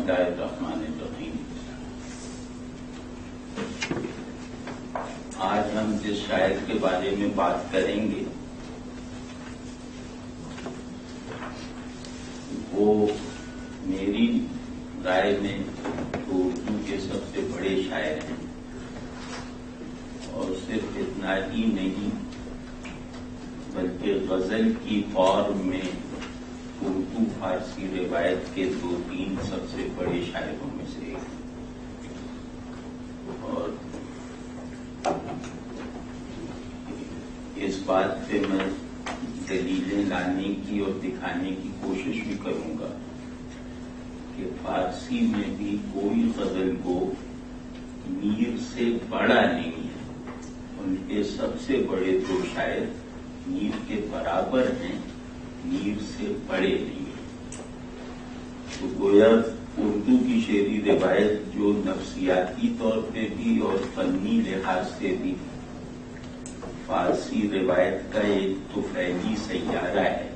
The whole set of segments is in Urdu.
اللہ الرحمن الرحیم۔ آج ہم جس شاعر کے بارے میں بات کریں گے وہ میری رائے میں اردو کے سب سے بڑے شاعر ہیں، اور صرف اتنا ہی نہیں بلکہ غزل کی فارم میں اردو فارسی روایت کے 2-3 سب سے بڑے شاعروں میں سے ایک، اور اس بات پہ میں دلیلیں لانے کی اور دکھانے کی کوشش بھی کروں گا کہ فارسی میں بھی کوئی غزل کو میر سے بڑا نہیں ہے۔ ان کے سب سے بڑے 2 شاعر میر کے برابر ہیں، میر سے بڑے نہیں ہیں۔ تو گویا اردو کی شعری روایت جو نفسیاتی طور پہ بھی اور فنی لحاظ سے بھی فارسی روایت کا ایک طفیلی سیارہ ہے،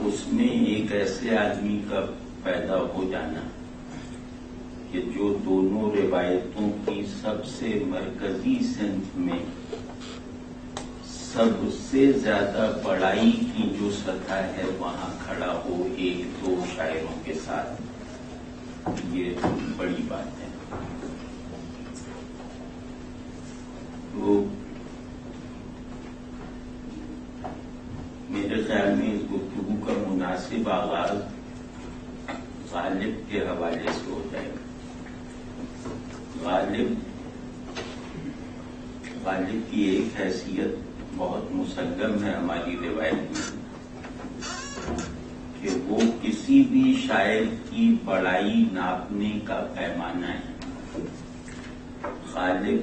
اس میں ایک ایسے آدمی کا پیدا ہو جانا کہ جو دونوں روایتوں کی سب سے مرکزی صنف میں سب سے زیادہ بڑائی کی جو سطح ہے وہاں کھڑا ہو 1-2 شاعروں کے ساتھ، یہ بڑی بات ہے۔ تو میرے خیال میں اس گفتگو کا مناسب آغاز غالب کے حوالے سے ہو جائے گا۔ غالب کی ایک حیثیت بہت مسلم ہے ہماری روایت میں کہ وہ کسی بھی شاعر کی بڑائی ناپنے کا پیمانہ ہے۔ غالب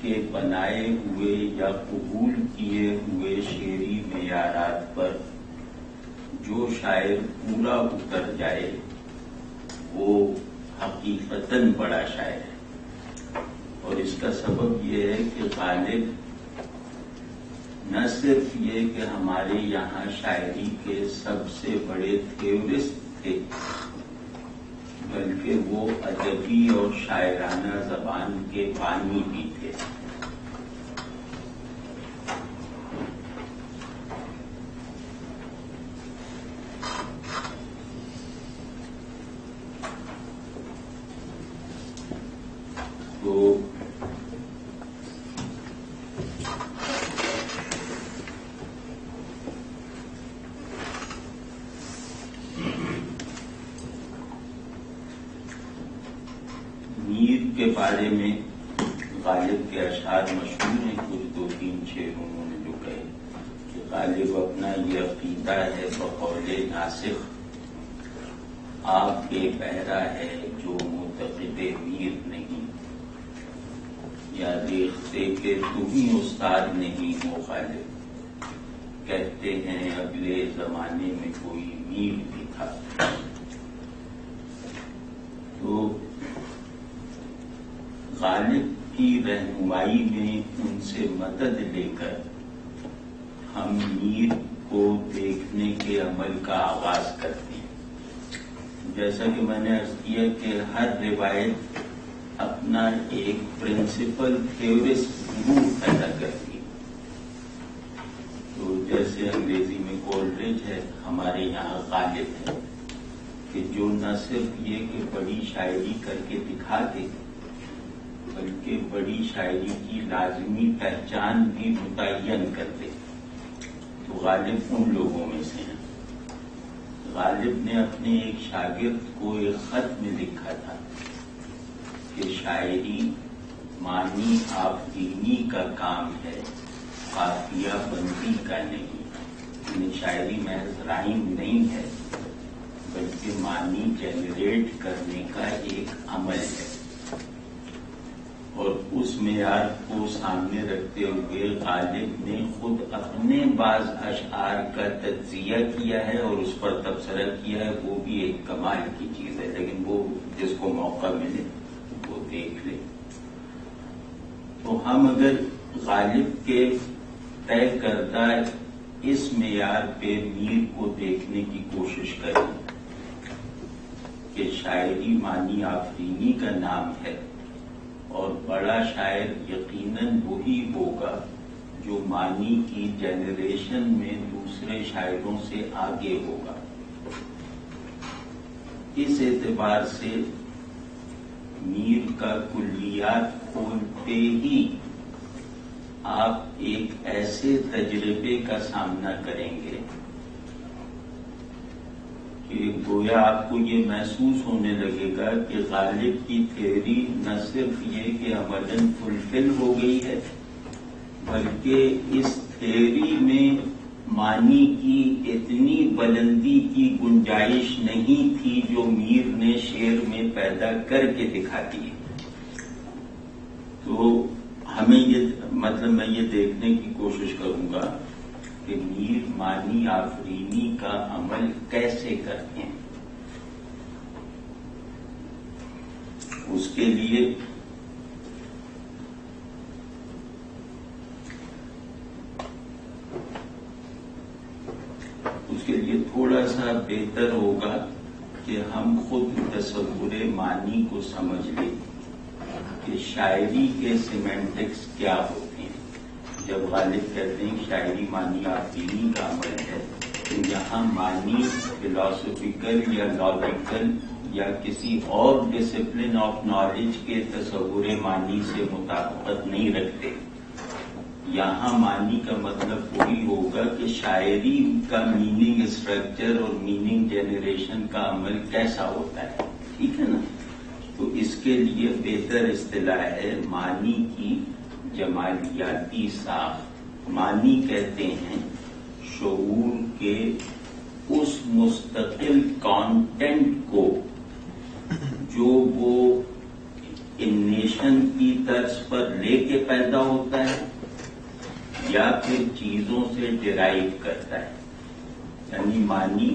کے بنائے ہوئے یا قبول کیے ہوئے شعری معیارات پر جو شاعر پورا اتر جائے وہ حقیقتاً بڑا شاعر ہے، اور اس کا سبب یہ ہے کہ غالب نہ صرف یہ کہ ہمارے یہاں شاعری کے سب سے بڑے تھیورسٹ تھے، بلکہ وہ ادبی اور شاعرانہ زبان کے بانی بھی تھے۔ تو میر کے بارے میں غالب کے اشعار مشہور ہیں، کچھ 2-3 شعر انہوں نے جو کہے کہ غالب اپنا یہ عقیدہ ہے بقول ناسخ، آپ کے بہرا ہے جو معتقد میر نہیں، یا دیکھتے کہ تمہیں استاد نہیں ہو غالب، کہتے ہیں اگلے زمانے میں کوئی میر بھی تھا۔ تو غالب کی رہنمائی میں ان سے مدد لے کر ہم میر کو دیکھنے کے عمل کا آغاز کرتے ہیں۔ جیسا کہ میں نے عرض کیا کہ ہر روایت اپنا ایک پرنسپل تھیورسٹ ضرور پیدا کرتی ہے۔ تو جیسے انگریزی میں کولڈریج ہے، ہمارے یہاں غالب ہے کہ جو نہ صرف یہ کہ بڑی شاعری کر کے دکھا دے بلکہ بڑی شاعری کی لازمی پہچان بھی متعین کر دے، تو غالب ان لوگوں میں سے ہیں۔ غالب نے اپنے ایک شاگرد کو ایک خط میں لکھا تھا کہ شاعری معنی آفرینی کا کام ہے، قافیہ بندی کا نہیں، یعنی شاعری محض رائم نہیں ہے بلکہ معنی جنریٹ کرنے کا ایک عمل ہے۔ اور اس معیار کو سامنے رکھتے ہوئے غالب نے خود اپنے بعض اشعار کا تجزیہ کیا ہے اور اس پر تبصرہ کیا ہے، وہ بھی ایک کمال کی چیز ہے، لیکن وہ جس کو موقع ملے وہ دیکھ لے۔ تو ہم اگر غالب کے طے کردہ اس معیار پہ میر کو دیکھنے کی کوشش کریں کہ شاعری معنی آفرینی کا نام ہے، اور بڑا شاعر یقیناً وہی ہوگا جو معنی کی جنریشن میں دوسرے شاعروں سے آگے ہوگا۔ اس اعتبار سے میر کا کلیات کھولتے ہی آپ ایک ایسے تجربے کا سامنا کریں گے کہ گویا آپ کو یہ محسوس ہونے لگے گا کہ غالب کی تھیوری نہ صرف یہ کہ عملاً فلفل ہو گئی ہے، بلکہ اس تھیوری میں معنی کی اتنی بلندی کی گنجائش نہیں تھی جو میر نے شعر میں پیدا کر کے دکھا دی۔ تو ہمیں میں یہ دیکھنے کی کوشش کروں گا کہ میر معنی آفرینی کا عمل کیسے کرتے ہیں۔ اس کے لیے تھوڑا سا بہتر ہوگا کہ ہم خود تصور معنی کو سمجھ لیں کہ شاعری کے سیمینٹکس کیا ہوتے ہیں۔ جب غالب کہتے ہیں شاعری معنی آفرینی کا عمل ہے، تو یہاں معنی فلاسفیکل یا لاجیکل یا کسی اور ڈسپلن آف نالج کے تصور معنی سے مطابقت نہیں رکھتے۔ یہاں معنی کا مطلب وہی ہوگا کہ شاعری کا میننگ اسٹرکچر اور میننگ جنریشن کا عمل کیسا ہوتا ہے، ٹھیک ہے نا؟ تو اس کے لیے بہتر اصطلاح ہے معنی کی جمالیاتی ساخت۔ معنی کہتے ہیں شعور کے اس مستقل کانٹینٹ کو جو وہ انیشن کی طرز پر لے کے پیدا ہوتا ہے یا پھر چیزوں سے ڈرائیو کرتا ہے۔ یعنی معنی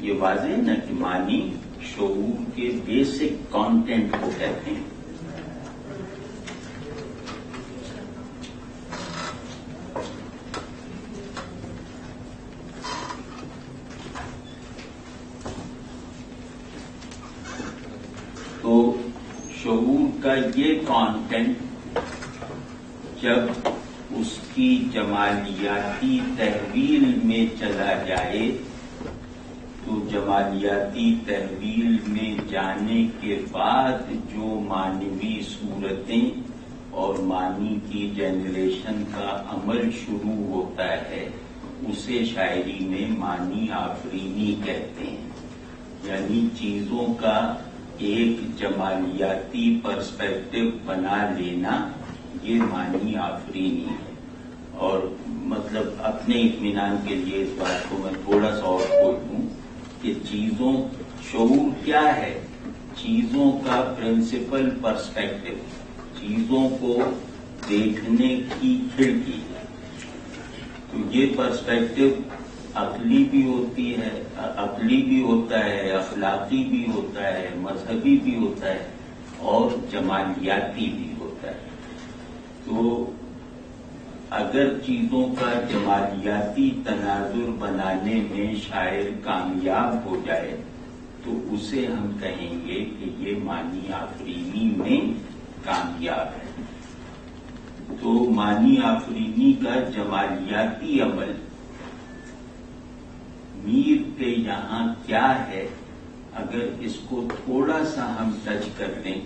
یہ واضح ہے نا کہ معنی شعور کے بیسک کانٹینٹ کو کہتے ہیں۔ تو شعور کا یہ کانٹینٹ جب اس کی جمالیاتی تحویل میں چلا جائے تو جمالیاتی تحویل میں جانے کے بعد جو معنوی صورتیں اور معنی کی جنریشن کا عمل شروع ہوتا ہے اسے شاعری میں معنی آفرینی کہتے ہیں۔ یعنی چیزوں کا ایک جمالیاتی پرسپیکٹو بنا لینا یہ معنی آفرینی ہے۔ اور مطلب اپنے اطمینان کے لیے اس بات کو میں تھوڑا سا اور کھول دوں کہ چیزوں شعور کیا ہے؟ چیزوں کا پرنسپل پرسپیکٹو، چیزوں کو دیکھنے کی کھڑکی۔ تو یہ پرسپیکٹو عقلی بھی ہوتی ہے، عقلی بھی ہوتا ہے، اخلاقی بھی ہوتا ہے، مذہبی بھی ہوتا ہے اور جمالیاتی بھی ہوتا ہے۔ تو اگر چیزوں کا جمالیاتی تناظر بنانے میں شاعر کامیاب ہو جائے تو اسے ہم کہیں گے کہ یہ معنی آفرینی میں کامیاب ہے۔ تو معنی آفرینی کا جمالیاتی عمل میر کے یہاں کیا ہے، اگر اس کو تھوڑا سا ہم ٹچ کر لیں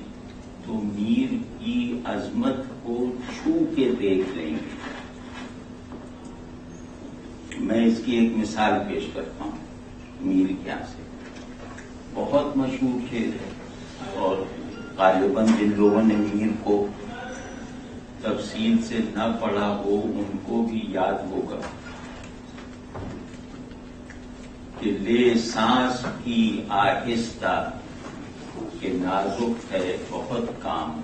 تو میر کی عظمت کو چھو کے دیکھ لیں گے۔ میں اس کی ایک مثال پیش کرتا ہوں میر کے یہاں سے، بہت مشہور شعر ہے اور غالباً جن لوگوں نے میر کو تفصیل سے نہ پڑھا ہو ان کو بھی یاد ہوگا کہ لے سانس کی آہستہ کہ نازک ہے بہت کام،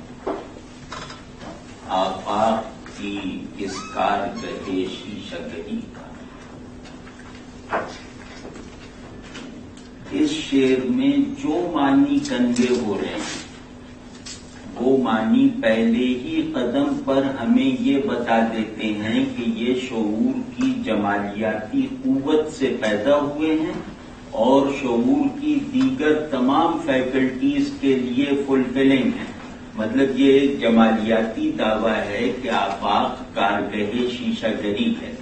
آفاق کی اس کارگہ شیشہ گری کا۔ اس شعر میں جو معنی کنوے ہو رہے ہیں وہ معنی پہلے ہی قدم پر ہمیں یہ بتا دیتے ہیں کہ یہ شعور کی جمالیاتی قوت سے پیدا ہوئے ہیں اور شعور کی دیگر تمام فیکلٹیز کے لیے فلفلنگ ہے. مطلب یہ ایک جمالیاتی دعویٰ ہے کہ آفاق کارگہ شیشہ گری ہے.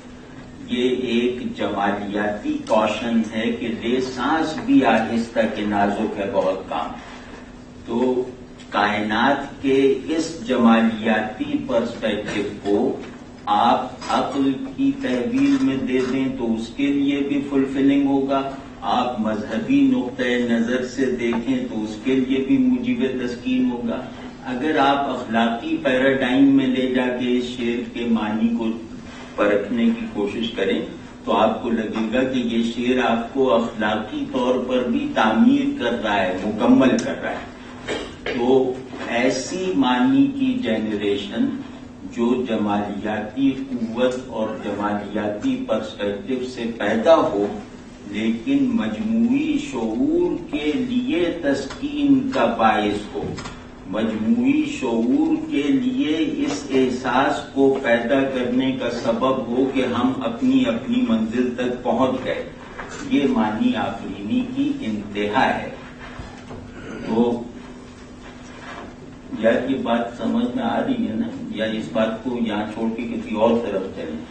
یہ ایک جمالیاتی کوشن ہے کہ لے سانس بھی آہستہ کے نازک ہے بہت کام. تو کائنات کے اس جمالیاتی پرسپیکٹو کو آپ عقل کی تحویل میں دے دیں تو اس کے لیے بھی فلفلنگ ہوگا. آپ مذہبی نقطۂ نظر سے دیکھیں تو اس کے لیے بھی موجب تسکین ہوگا. اگر آپ اخلاقی پیراڈائم میں لے جا کے اس شعر کے معنی کو پرکھنے کی کوشش کریں تو آپ کو لگے گا کہ یہ شعر آپ کو اخلاقی طور پر بھی تعمیر کر رہا ہے، مکمل کر رہا ہے. تو ایسی معنی کی جنریشن جو جمالیاتی قوت اور جمالیاتی پرسپیکٹو سے پیدا ہو لیکن مجموعی شعور کے لیے تسکین کا باعث ہو، مجموعی شعور کے لیے اس احساس کو پیدا کرنے کا سبب ہو کہ ہم اپنی اپنی منزل تک پہنچ گئے. یہ معنی آفرینی کی انتہا ہے. تو یا یہ بات سمجھ میں آ رہی ہے نا، یا اس بات کو یہاں چھوڑ کے کسی اور طرف چلیں؟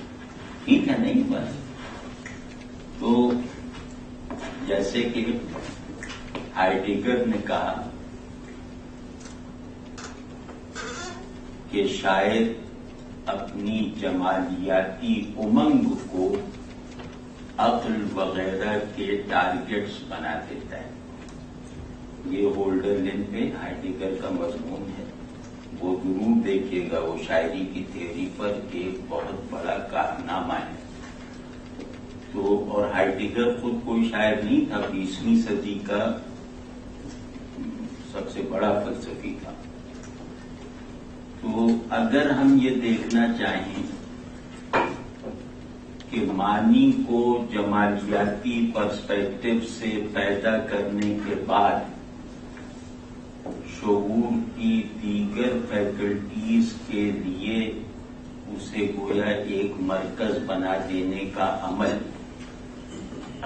ٹھیک ہے نہیں بات؟ تو جیسے کہ ہائیڈگر نے کہا کہ شاعر اپنی جمالیاتی امنگ کو عقل وغیرہ کے ٹارگٹس بنا دیتا ہے. یہ ہولڈر لین پہ ہائیڈگر کا مضمون ہے، وہ ضرور دیکھیے گا. وہ شاعری کی تھیوری پر ایک بہت بڑا کارنامہ ہے. تو اور ہائیڈگر خود کوئی شاعر نہیں تھا، 20ویں صدی کا سب سے بڑا فلسفی تھا. تو اگر ہم یہ دیکھنا چاہیں کہ معنی کو جمالیاتی پرسپیکٹو سے پیدا کرنے کے بعد شعور کی دیگر فیکلٹیز کے لیے اسے گویا ایک مرکز بنا دینے کا عمل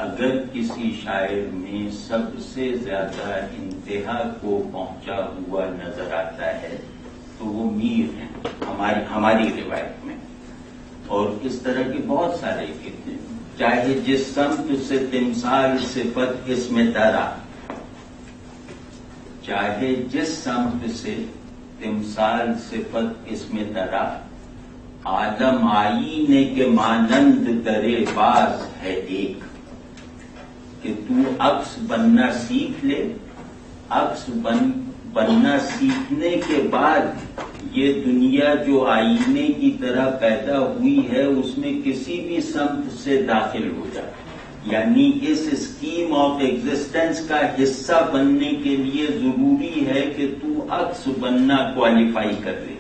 اگر کسی شاعر میں سب سے زیادہ انتہا کو پہنچا ہوا نظر آتا ہے تو وہ میر ہیں ہماری روایت میں. اور اس طرح کے بہت سارے کہتے ہیں، چاہے جس سمت سے تمثال صفت اس میں ترا، چاہے جس سمت سے تمثال صفت اس میں ترا، عالم آئینے کے مانند درے باز ہے ایک. کہ تو عکس بننا سیکھ لے، عکس بننا سیکھنے کے بعد یہ دنیا جو آئینے کی طرح پیدا ہوئی ہے اس میں کسی بھی سمت سے داخل ہو جائے. یعنی اس اسکیم آف ایگزسٹنس کا حصہ بننے کے لیے ضروری ہے کہ تو عکس بننا کوالیفائی کر لے.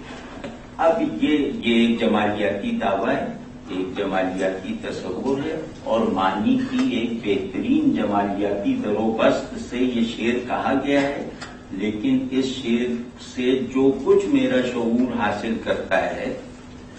اب یہ ایک جمالیاتی دعویٰ ہے، ایک جمالیاتی تصور ہے، اور معنی کی ایک بہترین جمالیاتی دروبست سے یہ شعر کہا گیا ہے. لیکن اس شعر سے جو کچھ میرا شعور حاصل کرتا ہے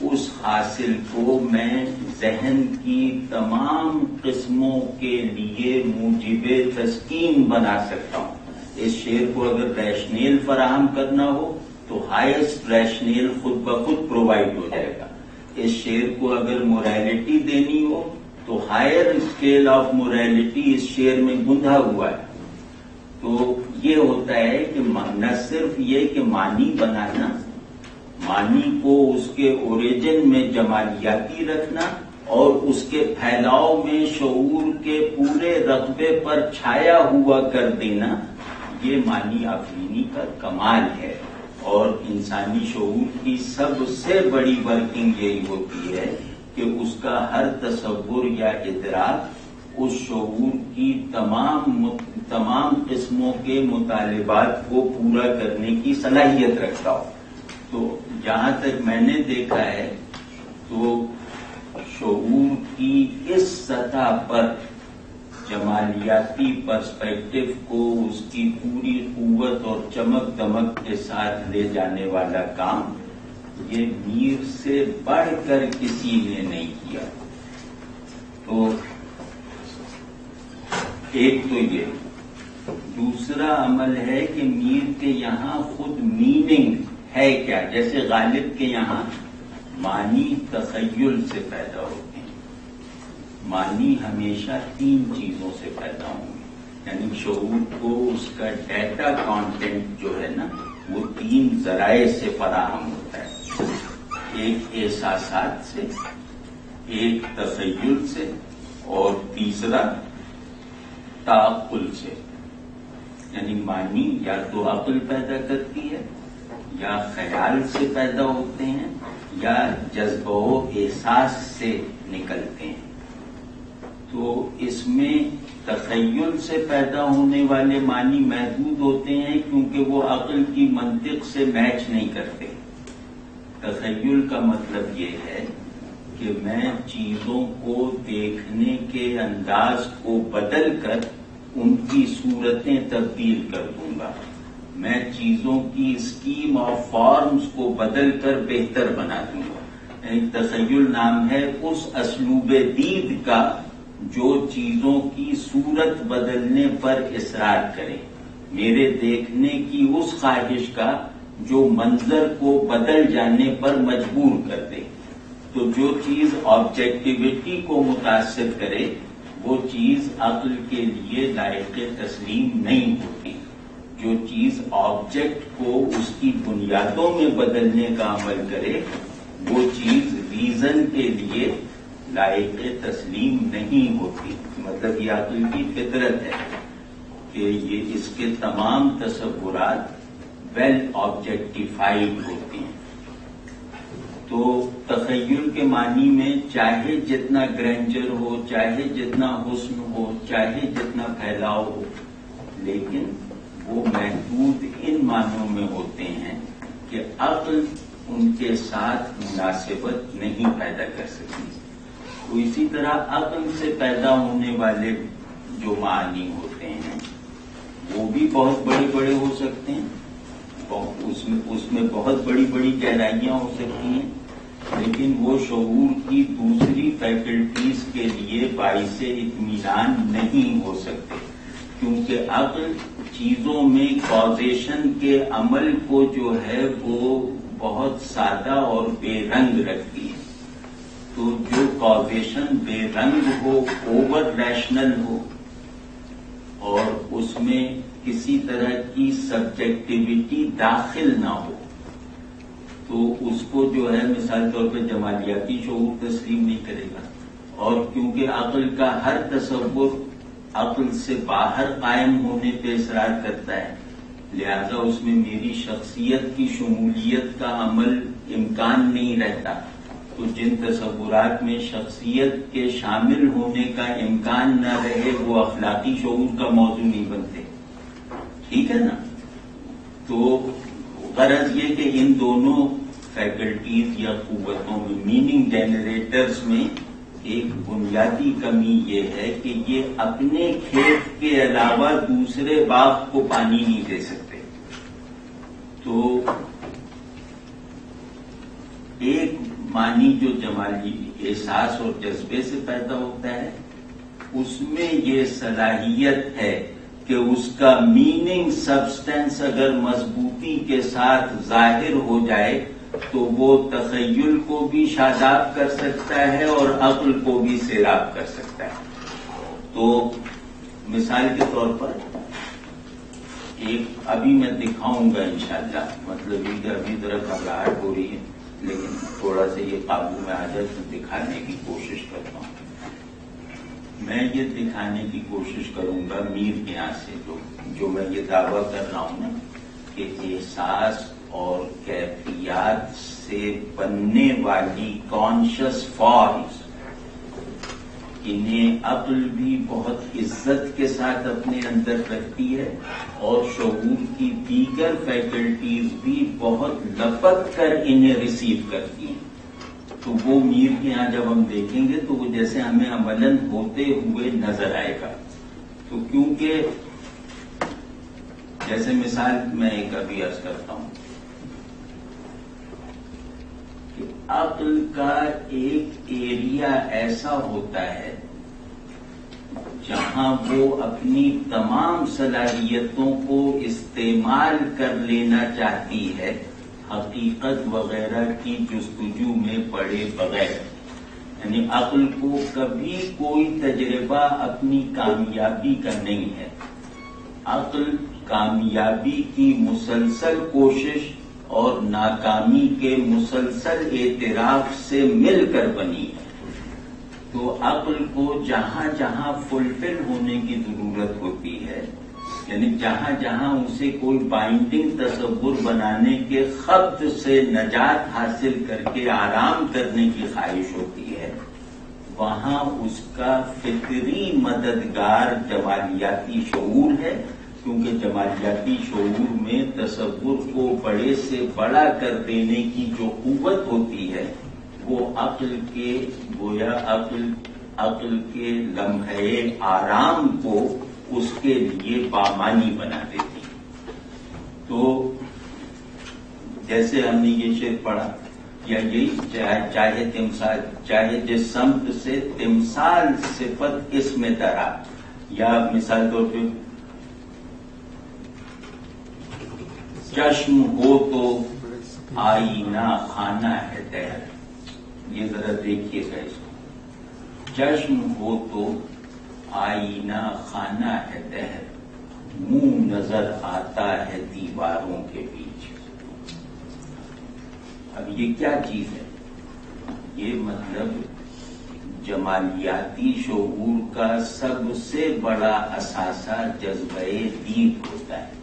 اس حاصل کو میں ذہن کی تمام قسموں کے لیے موجب تسکین بنا سکتا ہوں. اس شعر کو اگر ریشنیل فراہم کرنا ہو تو ہائیسٹ ریشنیل خود بخود پرووائڈ ہو جائے گا. اس شعر کو اگر موریلٹی دینی ہو تو ہائر اسکیل آف موریلٹی اس شعر میں گندھا ہوا ہے. تو یہ ہوتا ہے کہ نہ صرف یہ کہ معنی بنانا، معنی کو اس کے اوریجن میں جمالیاتی رکھنا اور اس کے پھیلاؤ میں شعور کے پورے رقبے پر چھایا ہوا کر دینا، یہ معنی آفرینی کا کمال ہے. اور انسانی شعور کی سب سے بڑی ورکنگ یہی ہوتی ہے کہ اس کا ہر تصور یا ادراک اس شعور کی تمام قسموں کے مطالبات کو پورا کرنے کی صلاحیت رکھتا ہو. تو جہاں تک میں نے دیکھا ہے تو شعور کی اس سطح پر جمالیاتی پرسپیکٹو کو اس کی پوری قوت اور چمک دمک کے ساتھ لے جانے والا کام یہ میر سے بڑھ کر کسی نے نہیں کیا. تو ایک تو یہ، دوسرا عمل ہے کہ میر کے یہاں خود میننگ ہے کیا، جیسے غالب کے یہاں معنی تخیل سے پیدا ہوتے ہیں. معنی ہمیشہ 3 چیزوں سے پیدا ہوں گے، یعنی شعور کو اس کا ڈیٹا کانٹینٹ جو ہے نا وہ 3 ذرائع سے فراہم ہوتا ہے. ایک احساسات سے، ایک تخیل سے، اور تیسرا تعقل سے. یعنی معنی یا تو عقل پیدا کرتی ہے، یا خیال سے پیدا ہوتے ہیں، یا جذبہ و احساس سے نکلتے ہیں. تو اس میں تخیل سے پیدا ہونے والے معنی محدود ہوتے ہیں کیونکہ وہ عقل کی منطق سے میچ نہیں کرتے. تخیل کا مطلب یہ ہے کہ میں چیزوں کو دیکھنے کے انداز کو بدل کر ان کی صورتیں تبدیل کر دوں گا، میں چیزوں کی اسکیم اور فارمز کو بدل کر بہتر بنا دوں گا. یعنی تخیل نام ہے اس اسلوب دید کا جو چیزوں کی صورت بدلنے پر اصرار کرے، میرے دیکھنے کی اس خواہش کا جو منظر کو بدل جانے پر مجبور کر دے. تو جو چیز آبجیکٹیوٹی کو متاثر کرے وہ چیز عقل کے لیے لائق تسلیم نہیں ہوتی. جو چیز آبجیکٹ کو اس کی بنیادوں میں بدلنے کا عمل کرے وہ چیز ریزن کے لیے لائق تسلیم نہیں ہوتی. مطلب یہ عقل کی فطرت ہے کہ یہ اس کے تمام تصورات ویل آبجیکٹیفائڈ ہوتی ہیں. تو تخیل کے معنی میں چاہے جتنا گرینڈر ہو، چاہے جتنا حسن ہو، چاہے جتنا پھیلاؤ ہو، لیکن وہ محدود ان معنوں میں ہوتے ہیں کہ عقل ان کے ساتھ مناسبت نہیں پیدا کر سکتی. تو اسی طرح عقل سے پیدا ہونے والے جو معنی ہوتے ہیں وہ بھی بہت بڑے بڑے ہو سکتے ہیں، اس میں بہت بڑی بڑی گہرائیاں ہو سکتی ہیں، لیکن وہ شعور کی دوسری فیکلٹیز کے لیے باعث اطمینان نہیں ہو سکتے، کیونکہ عقل چیزوں میں کازیشن کے عمل کو جو ہے وہ بہت سادہ اور بے رنگ رکھتی ہے. تو جو کازیشن بے رنگ ہو، اوور ریشنل ہو، اور اس میں کسی طرح کی سبجیکٹیوٹی داخل نہ ہو، تو اس کو جو ہے مثال طور پہ جمالیاتی شعور تسلیم نہیں کرے گا. اور کیونکہ عقل کا ہر تصور عقل سے باہر قائم ہونے پہ اصرار کرتا ہے، لہذا اس میں میری شخصیت کی شمولیت کا عمل امکان نہیں رہتا. تو جن تصورات میں شخصیت کے شامل ہونے کا امکان نہ رہے وہ اخلاقی شعور کا موضوع نہیں بنتے. ٹھیک ہے نا؟ تو غرض یہ کہ ان دونوں فیکلٹیز یا قوتوں میں میننگ جنریٹرز میں ایک بنیادی کمی یہ ہے کہ یہ اپنے کھیت کے علاوہ دوسرے باغ کو پانی نہیں دے سکتے. تو ایک معنی جو جمالی احساس اور جذبے سے پیدا ہوتا ہے اس میں یہ صلاحیت ہے کہ اس کا میننگ سبسٹینس اگر مضبوطی کے ساتھ ظاہر ہو جائے تو وہ تخیل کو بھی شاداب کر سکتا ہے اور عقل کو بھی سیراب کر سکتا ہے. تو مثال کے طور پر ایک ابھی میں دکھاؤں گا انشاءاللہ، مطلب یہ کہ ابھی ذرا گھبراہٹ ہو رہی ہے لیکن تھوڑا سا یہ قابو میں آ جائے تو دکھانے کی کوشش کرتا ہوں. میں یہ دکھانے کی کوشش کروں گا میر کے یہاں سے جو میں یہ دعویٰ کر رہا ہوں نا کہ احساس اور کیفیات سے بننے والی کانشس فارمز انہیں عقل بھی بہت عزت کے ساتھ اپنے اندر رکھتی ہے اور شعور کی دیگر فیکلٹیز بھی بہت لپک کر انہیں ریسیو کرتی ہیں. تو وہ میر کے یہاں جب ہم دیکھیں گے تو وہ جیسے ہمیں عملاً ہوتے ہوئے نظر آئے گا. تو کیونکہ جیسے مثال میں ایک ابھی عرض کرتا ہوں کہ عقل کا ایک ایریا ایسا ہوتا ہے جہاں وہ اپنی تمام صلاحیتوں کو استعمال کر لینا چاہتی ہے حقیقت وغیرہ کی جستجو میں پڑے بغیر، یعنی عقل کو کبھی کوئی تجربہ اپنی کامیابی کا نہیں ہے. عقل کامیابی کی مسلسل کوشش اور ناکامی کے مسلسل اعتراف سے مل کر بنی ہے. تو عقل کو جہاں جہاں فلفل ہونے کی ضرورت ہوتی ہے، یعنی جہاں جہاں اسے کوئی بائنڈنگ تصور بنانے کے خبط سے نجات حاصل کر کے آرام کرنے کی خواہش ہوتی ہے، وہاں اس کا فطری مددگار جمالیاتی شعور ہے. کیونکہ جمالیاتی شعور میں تصور کو بڑے سے بڑا کر دینے کی جو قوت ہوتی ہے وہ عقل کے گویا عقل کے لمحے آرام کو اس کے لیے بامانی بنا دیتی. تو جیسے ہم نے یہ شعر پڑھا، یا یہی چاہے تمثال، چاہے جس سمت سے تمثال صفت اس میں درا، یا مثال طور پہ چشم ہو تو آئینہ خانہ ہے دہر. یہ ذرا دیکھیے گا اس کو. چشم ہو تو آئینہ خانہ ہے دہر، منہ نظر آتا ہے دیواروں کے بیچ. اب یہ کیا چیز ہے؟ یہ مطلب جمالیاتی شعور کا سب سے بڑا اثاثہ جذبہ دید ہوتا ہے.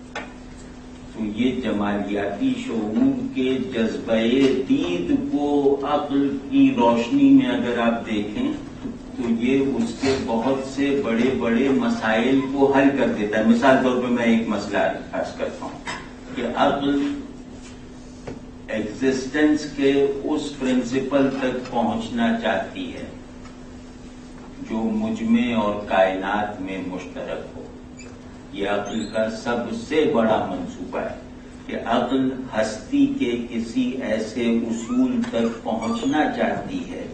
تو یہ جمالیاتی شعور کے جذبہ دید کو عقل کی روشنی میں اگر آپ دیکھیں تو یہ اس کے بہت سے بڑے بڑے مسائل کو حل کر دیتا ہے. مثال طور پہ میں ایک مسئلہ عرض کرتا ہوں کہ عقل ایگزسٹنس کے اس پرنسپل تک پہنچنا چاہتی ہے جو مجمع اور کائنات میں مشترک ہو. یہ عقل کا سب سے بڑا منصوبہ ہے کہ عقل ہستی کے کسی ایسے اصول تک پہنچنا چاہتی ہے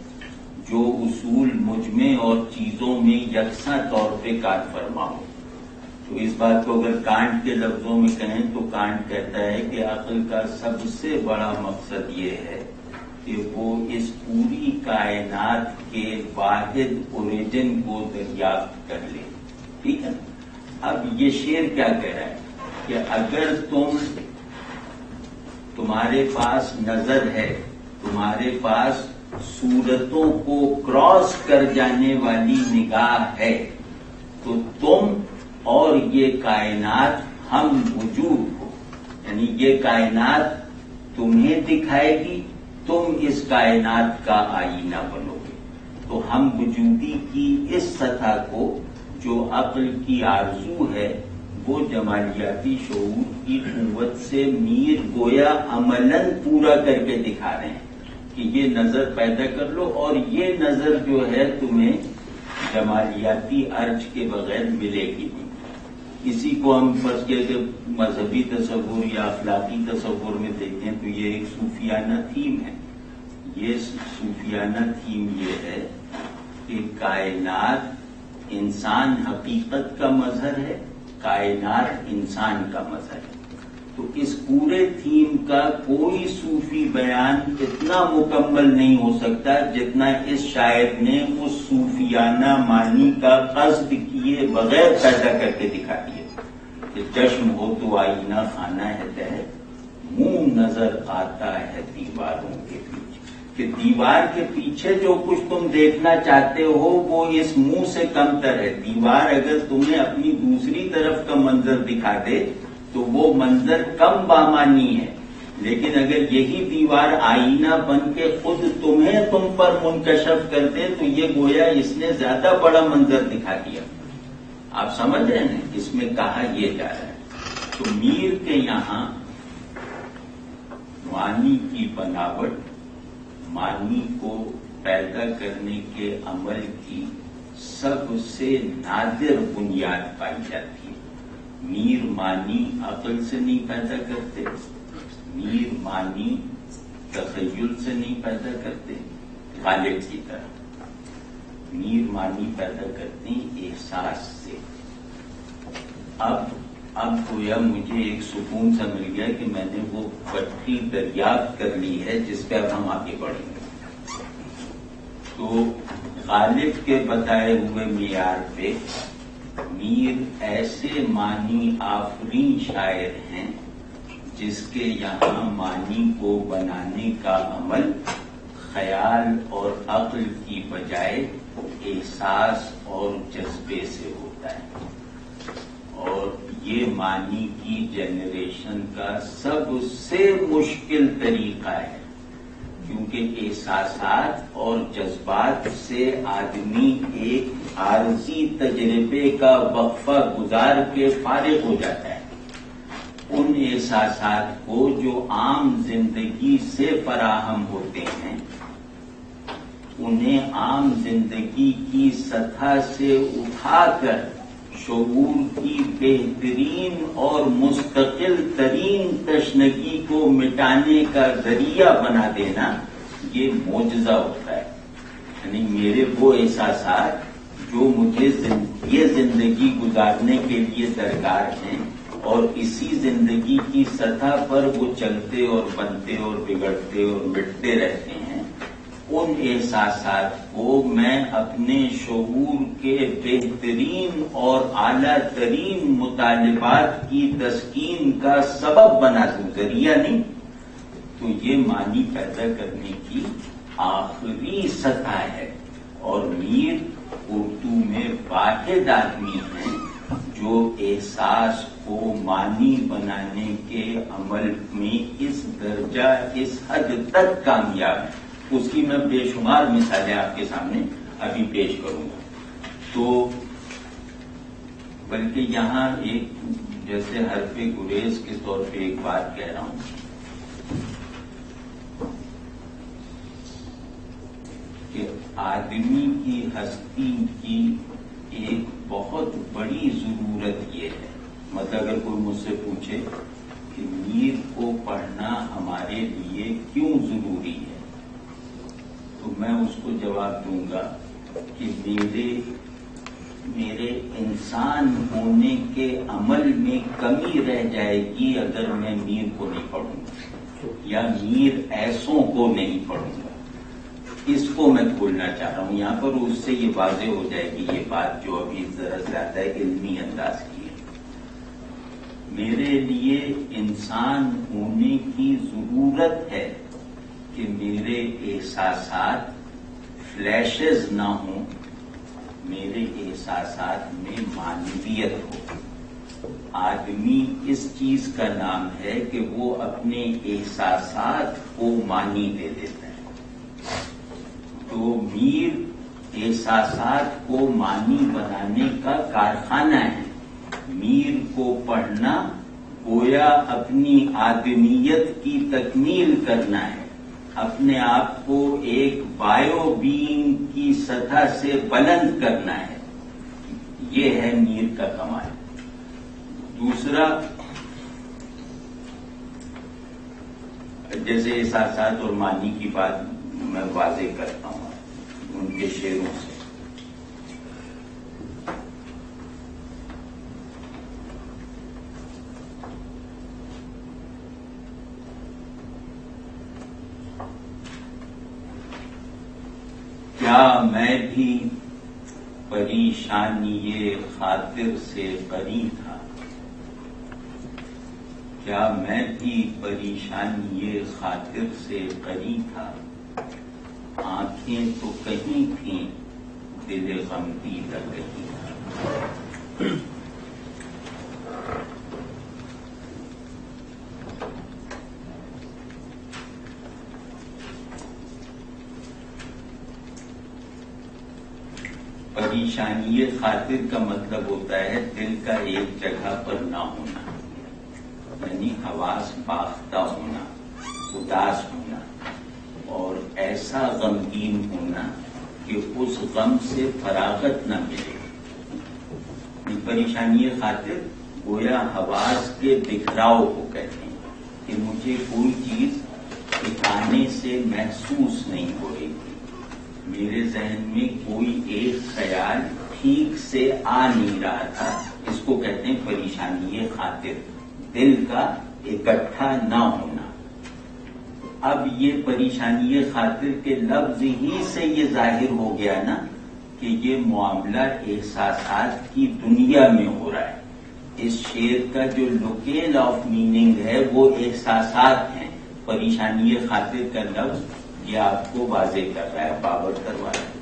جو اصول مجمع اور چیزوں میں یکساں طور پہ کار فرما ہو. تو اس بات کو اگر کانٹ کے لفظوں میں کہیں تو کانٹ کہتا ہے کہ عقل کا سب سے بڑا مقصد یہ ہے کہ وہ اس پوری کائنات کے واحد اوریجن کو دریافت کر لے. ٹھیک ہے. اب یہ شعر کیا کہہ رہا ہے کہ اگر تمہارے پاس نظر ہے، تمہارے پاس صورتوں کو کراس کر جانے والی نگاہ ہے، تو تم اور یہ کائنات ہم وجود ہو. یعنی یہ کائنات تمہیں دکھائے گی، تم اس کائنات کا آئینہ بنو گے. تو ہم وجودی کی اس سطح کو جو عقل کی آرزو ہے وہ جمالیاتی شعور کی قوت سے میر گویا عملاً پورا کر کے دکھا رہے ہیں کہ یہ نظر پیدا کر لو، اور یہ نظر جو ہے تمہیں جمالیاتی ارج کے بغیر ملے گی نہیں. اسی کو ہم فرض کیا کہ مذہبی تصور یا اخلاقی تصور میں دیکھیں تو یہ ایک صوفیانہ تھیم ہے. یہ صوفیانہ تھیم یہ ہے کہ کائنات انسان حقیقت کا مظہر ہے، کائنات انسان کا مظہر ہے. تو اس پورے تھیم کا کوئی صوفی بیان اتنا مکمل نہیں ہو سکتا جتنا اس شاعر نے اس صوفیانہ معنی کا قصد کیے بغیر پیدا کر کے دکھا دیا کہ چشم ہو تو آئینہ خانہ ہے دہر، منہ نظر آتا ہے دیواروں کے پیچھے. کہ دیوار کے پیچھے جو کچھ تم دیکھنا چاہتے ہو وہ اس منہ سے کم تر ہے. دیوار اگر تمہیں اپنی دوسری طرف کا منظر دکھا دے تو وہ منظر کم بامانی ہے، لیکن اگر یہی دیوار آئینہ بن کے خود تمہیں تم پر منکشف کر دے تو یہ گویا اس نے زیادہ بڑا منظر دکھا دیا. آپ سمجھ رہے ہیں اس میں کہا یہ جا رہا ہے. تو میر کے یہاں معنی کی بناوٹ، معنی کو پیدا کرنے کے عمل کی سب سے نادر بنیاد پائی جاتی ہے. میر معنی عقل سے نہیں پیدا کرتے، میر معنی تخیل سے نہیں پیدا کرتے، غالب کی طرح. میر معنی پیدا کرتے ہیں احساس سے۔ اب گویا مجھے ایک سکون سا مل گیا کہ میں نے وہ پٹری دریافت کر لی ہے جس پہ اب ہم آگے بڑھیں گے۔ تو غالب کے بتائے ہوئے معیار پہ میر ایسے معنی آفرین شاعر ہیں جس کے یہاں معنی کو بنانے کا عمل خیال اور عقل کی بجائے احساس اور جذبے سے ہوتا ہے، اور یہ معنی کی جنریشن کا سب سے مشکل طریقہ ہے، کیونکہ احساسات اور جذبات سے آدمی ایک عارضی تجربے کا وقفہ گزار کے فارغ ہو جاتا ہے۔ ان احساسات کو جو عام زندگی سے فراہم ہوتے ہیں انہیں عام زندگی کی سطح سے اٹھا کر شعور کی بہترین اور مستقل ترین تشنگی کو مٹانے کا ذریعہ بنا دینا یہ معجزہ ہوتا ہے۔ یعنی میرے وہ احساسات جو مجھے یہ زندگی گزارنے کے لیے درکار ہیں اور اسی زندگی کی سطح پر وہ چلتے اور بنتے اور بگڑتے اور مٹتے رہتے ہیں، ان احساسات کو میں اپنے شعور کے بہترین اور اعلیٰ ترین مطالبات کی تسکین کا سبب بنا دوں، ذریعہ نہیں۔ تو یہ معنی پیدا کرنے کی آخری سطح ہے، اور میر اردو میں واحد آدمی ہیں جو احساس کو معنی بنانے کے عمل میں اس درجہ اس حد تک کامیاب ہے۔ اس کی میں بے شمار مثالیں آپ کے سامنے ابھی پیش کروں گا۔ تو بلکہ یہاں ایک جیسے حرف گریز کے طور پہ ایک بات کہہ رہا ہوں کہ آدمی کی ہستی کی ایک بہت بڑی ضرورت یہ ہے، مطلب اگر کوئی مجھ سے پوچھے کہ میر کو پڑھنا ہمارے لیے کیوں ضروری ہے، تو میں اس کو جواب دوں گا کہ میرے انسان ہونے کے عمل میں کمی رہ جائے گی اگر میں میر کو نہیں پڑھوں گا یا میر ایسوں کو نہیں پڑھوں گا۔ اس کو میں کھولنا چاہ رہا ہوں یہاں پر، اس سے یہ واضح ہو جائے گی یہ بات جو ابھی ذرا زیادہ علمی انداز کی ہے۔ میرے لیے انسان ہونے کی ضرورت ہے کہ میرے احساسات فلیشز نہ ہوں، میرے احساسات میں معنویت ہو۔ آدمی اس چیز کا نام ہے کہ وہ اپنے احساسات کو معنی دے دیتا ہے۔ تو میر احساسات کو معنی بنانے کا کارخانہ ہے۔ میر کو پڑھنا گویا اپنی آدمیت کی تکمیل کرنا ہے، اپنے آپ کو ایک بائیو بینگ کی سطح سے بلند کرنا ہے۔ یہ ہے میر کا کمال۔ دوسرا، جیسے احساسات اور معنی کی بات میں واضح کرتا ہوں ان کے شعروں سے۔ کیا میں بھی پریشانی خاطر سے بری تھا، کیا میں بھی پریشانی خاطر سے بری تھا، آنکھیں تو کہیں تھیں دل غم دیدہ کہیں تھا۔ پریشانی خاطر کا مطلب ہوتا ہے دل کا ایک جگہ پر نہ ہونا، یعنی حواس باختہ ہونا، اداس ہونا، اور ایسا غمگین ہونا کہ اس غم سے فراغت نہ ملے۔ پریشانی خاطر گویا حواس کے بکھراؤ کو کہتے ہیں کہ مجھے کوئی چیز ٹھکانے سے محسوس نہیں ہو رہی تھی، میرے ذہن میں کوئی ایک خیال ٹھیک سے آ نہیں رہا تھا. اس کو کہتے ہیں پریشانی خاطر، دل کا اکٹھا نہ ہونا. اب یہ پریشانی خاطر کے لفظ ہی سے یہ ظاہر ہو گیا نا کہ یہ معاملہ احساسات کی دنیا میں ہو رہا ہے. اس شعر کا جو لوکیل آف میننگ ہے وہ احساسات ہیں. پریشانی خاطر کا لفظ یہ آپ کو واضح کر رہا ہے، باور کروا رہا ہے.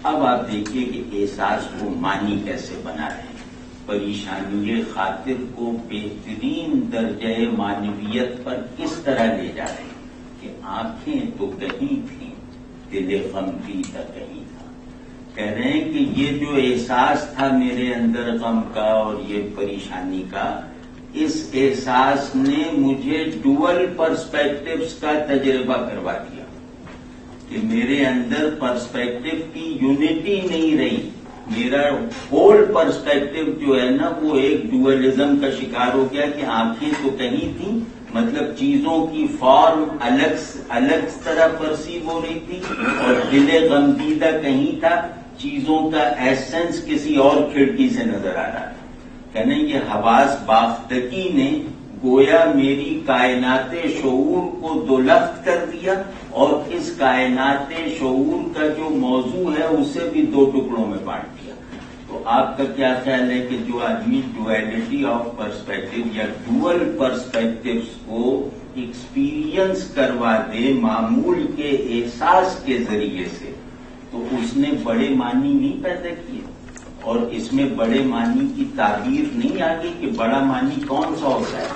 اب آپ دیکھیے کہ احساس کو معنی کیسے بنا رہے ہیں. پریشانی خاطر کو بہترین درجہ معنویت پر کس طرح لے جا رہے ہیں کہ آنکھیں تو کہیں تھیں، دل غم بھی تھا کہیں تھا. کہہ رہے ہیں کہ یہ جو احساس تھا میرے اندر غم کا اور یہ پریشانی کا، اس احساس نے مجھے ڈوئل پرسپیکٹوز کا تجربہ کروا دیا کہ میرے اندر پرسپیکٹو کی یونٹی نہیں رہی. میرا ہول پرسپیکٹو جو ہے نا وہ ایک ڈوئلزم کا شکار ہو گیا کہ آنکھیں تو کہیں تھیں، مطلب چیزوں کی فارم الگ طرح پرسیو ہو رہی تھی، اور دل غمدیدہ کہیں تھا، چیزوں کا ایسنس کسی اور کھڑکی سے نظر آ رہا تھا. کہنے یہ حواس باختگی نے گویا میری کائنات شعور کو دولفت کر دیا، اور اس کائنات شعور کا جو موضوع ہے اسے بھی دو ٹکڑوں میں بانٹ دیا. تو آپ کا کیا خیال ہے کہ جو آدمی ڈویلٹی آف پرسپیکٹو یا ڈوئل پرسپیکٹوز کو ایکسپیرینس کروا دے معمول کے احساس کے ذریعے سے، تو اس نے بڑے معنی نہیں پیدا کیے. اور اس میں بڑے معنی کی تعبیر نہیں آ گئی کہ بڑا معنی کون سا ہوتا ہے.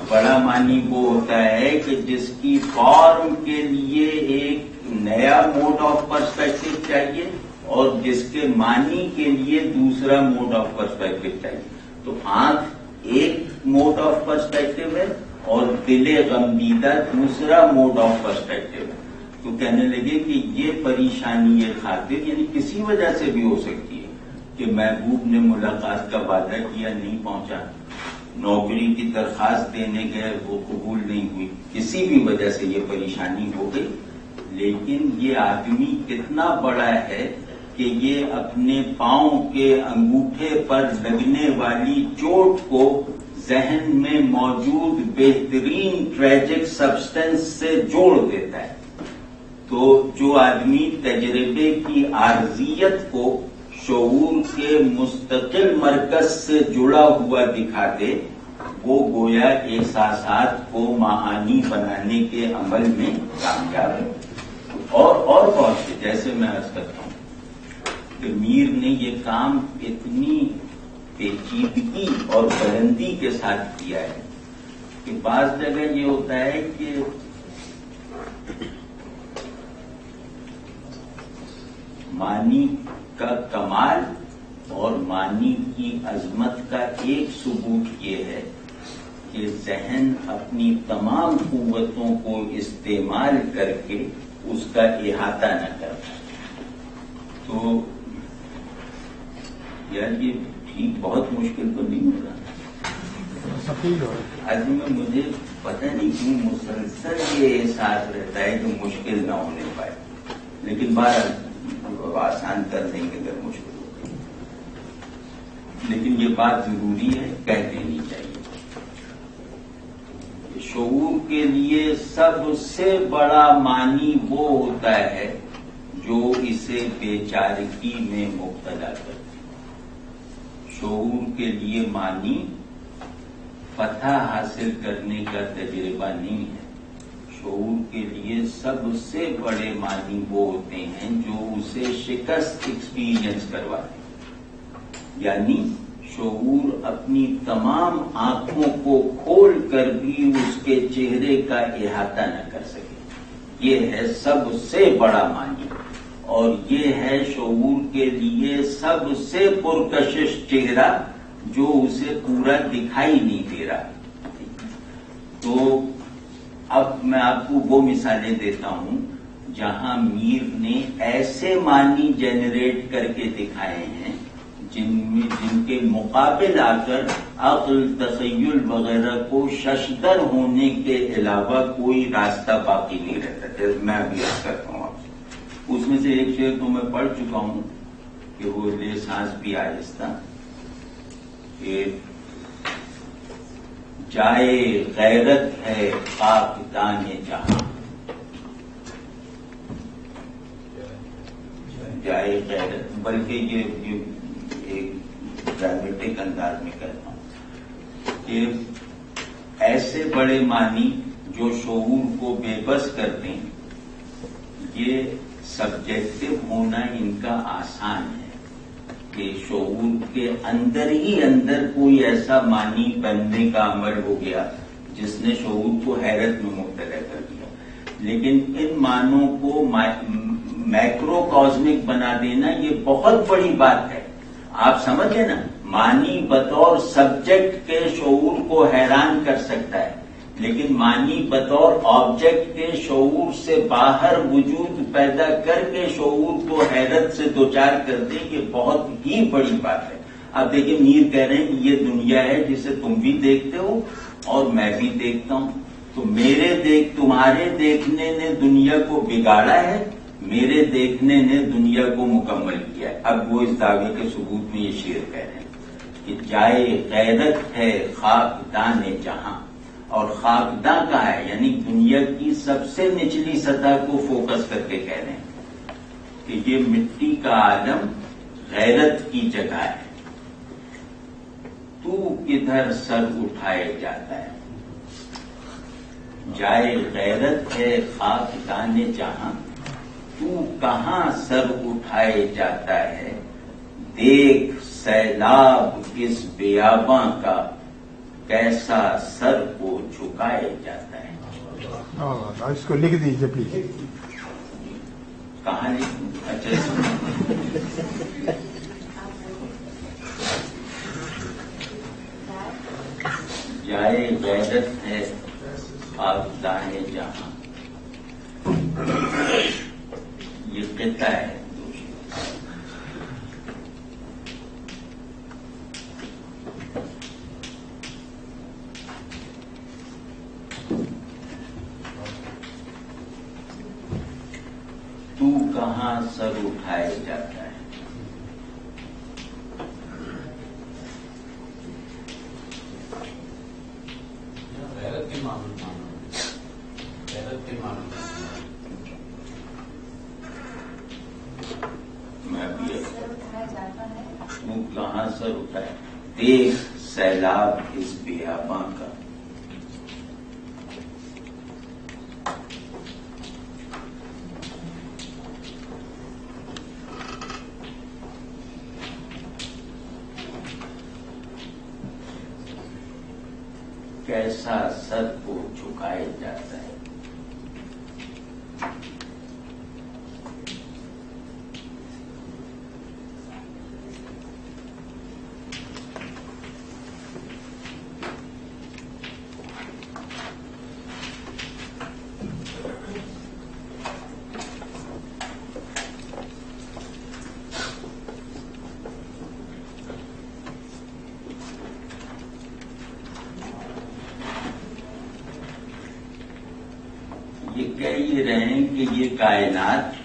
بڑا معنی وہ ہوتا ہے کہ جس کی فارم کے لیے ایک نیا موڈ آف پرسپیکٹو چاہیے اور جس کے معنی کے لیے دوسرا موڈ آف پرسپیکٹو چاہیے. تو آنکھ ایک موڈ آف پرسپیکٹو ہے اور دل غمدیدہ دوسرا موڈ آف پرسپیکٹو ہے. تو کہنے لگے کہ یہ پریشانی خاطر یعنی کسی وجہ سے بھی ہو سکتی ہے کہ محبوب نے ملاقات کا وعدہ کیا نہیں پہنچا، نوکری کی درخواست دینے گئے وہ قبول نہیں ہوئی، کسی بھی وجہ سے یہ پریشانی ہو گئی. لیکن یہ آدمی کتنا بڑا ہے کہ یہ اپنے پاؤں کے انگوٹھے پر لگنے والی چوٹ کو ذہن میں موجود بہترین ٹریجک سبسٹنس سے جوڑ دیتا ہے. تو جو آدمی تجربے کی عارضیت کو شعور کے مستقل مرکز سے جڑا ہوا دکھا دے، وہ گویا احساسات کو معانی بنانے کے عمل میں کامیاب ہے. اور بہت سے، جیسے میں عرض کرتا ہوں کہ میر نے یہ کام اتنی پیچیدگی اور بلندی کے ساتھ کیا ہے کہ بعض جگہ یہ ہوتا ہے کہ معنی کا کمال اور معنی کی عظمت کا ایک ثبوت یہ ہے کہ ذہن اپنی تمام قوتوں کو استعمال کر کے اس کا احاطہ نہ کر پائے. تو یار یہ ٹھیک بہت مشکل تو نہیں ہو رہا. آج میں مجھے پتہ نہیں کیوں مسلسل یہ احساس رہتا ہے کہ مشکل نہ ہونے پائے، لیکن بہرحال آسان کر دیں گے اگر مشکل ہو گئی. لیکن یہ بات ضروری ہے، کہہ دینی چاہیے. شعور کے لیے سب سے بڑا معنی وہ ہوتا ہے جو اسے بیچارگی میں مبتلا کرتا ہے. شعور کے لیے معنی فتح حاصل کرنے کا تجربہ نہیں ہے. شعور کے لیے سب سے بڑے معنی وہ ہوتے ہیں جو اسے شکست ایکسپیرینس کرواتے ہیں. یعنی شعور اپنی تمام آنکھوں کو کھول کر بھی اس کے چہرے کا احاطہ نہ کر سکے. یہ ہے سب سے بڑا معنی، اور یہ ہے شعور کے لیے سب سے پرکشش چہرہ جو اسے پورا دکھائی نہیں دے رہا. تو اب میں آپ کو وہ مثالیں دیتا ہوں جہاں میر نے ایسے معنی جنریٹ کر کے دکھائے ہیں جن کے مقابل آ کر عقل، تخیل وغیرہ کو ششدر ہونے کے علاوہ کوئی راستہ باقی نہیں رہتا. میں ابھی عرض کرتا ہوں آپ سے اس میں سے ایک شعر تو میں پڑھ چکا ہوں کہ وہ لے سانس بھی آہستہ، کہ جائے غیرت ہے خاکدان جہاں، جائے غیرت، بلکہ یہ ایک ڈرامیٹک انداز میں کہتا ہوں کہ ایسے بڑے معنی جو شعور کو بے بس کرتے ہیں، یہ سبجیکٹو ہونا ان کا آسان ہے کہ شعور کے اندر ہی اندر کوئی ایسا معنی بننے کا عمل ہو گیا جس نے شعور کو حیرت میں مبتلا کر دیا، لیکن ان معنوں کو میکرو کازمک بنا دینا یہ بہت بڑی بات ہے۔ آپ سمجھیں نا، معنی بطور سبجیکٹ کے شعور کو حیران کر سکتا ہے، لیکن معنی بطور آبجیکٹ کے شعور سے باہر وجود پیدا کر کے شعور کو حیرت سے دوچار کر دے، یہ بہت ہی بڑی بات ہے۔ اب دیکھیں، میر کہہ رہے ہیں کہ یہ دنیا ہے جسے تم بھی دیکھتے ہو اور میں بھی دیکھتا ہوں، تو تمہارے دیکھنے نے دنیا کو بگاڑا ہے، میرے دیکھنے نے دنیا کو مکمل کیا ہے۔ اب وہ اس دعوے کے ثبوت میں یہ شعر کہہ رہے ہیں کہ جائے غیرت ہے خاکدان جہاں، اور خاکداں کا ہے یعنی دنیا کی سب سے نچلی سطح کو فوکس کر کے کہہ رہے ہیں کہ یہ مٹی کا عالم غیرت کی جگہ ہے، تو کدھر سر اٹھائے جاتا ہے، جائے غیرت ہے خاکدان جہاں، تو کہاں سر اٹھائے جاتا ہے، دیکھ سیلاب اس بیاباں کا کیسا سر کو جھکائے جاتا ہے۔ اس کو لکھ دیجیے پلیز۔ کہاں لکھوں؟ اچھا، جائے غیرت ہے خاکدان جہاں، یہ قطعہ ہے۔ تو کہاں سر اٹھائے جاتا ہے، غیرت کے معاملے غیرت کے معاملے میں بھی تو کہاں سر اٹھائے، دیکھ سیلاب اس بیاباں کا، کیسا سر کو جھکائے جاتا ہے۔ یہ کہہ یہ رہے ہیں کہ یہ کائنات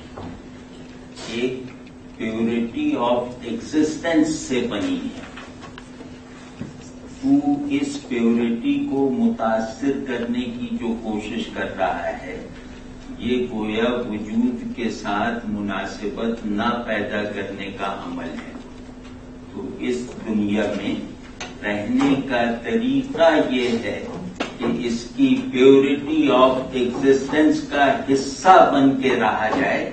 ایک پیورٹی آف ایگزسٹنس سے بنی ہے، تو اس پیورٹی کو متاثر کرنے کی جو کوشش کر رہا ہے، یہ گویا وجود کے ساتھ مناسبت نہ پیدا کرنے کا عمل ہے۔ تو اس دنیا میں رہنے کا طریقہ یہ ہے کہ اس کی پیورٹی آف ایگزسٹنس کا حصہ بن کے رہا جائے،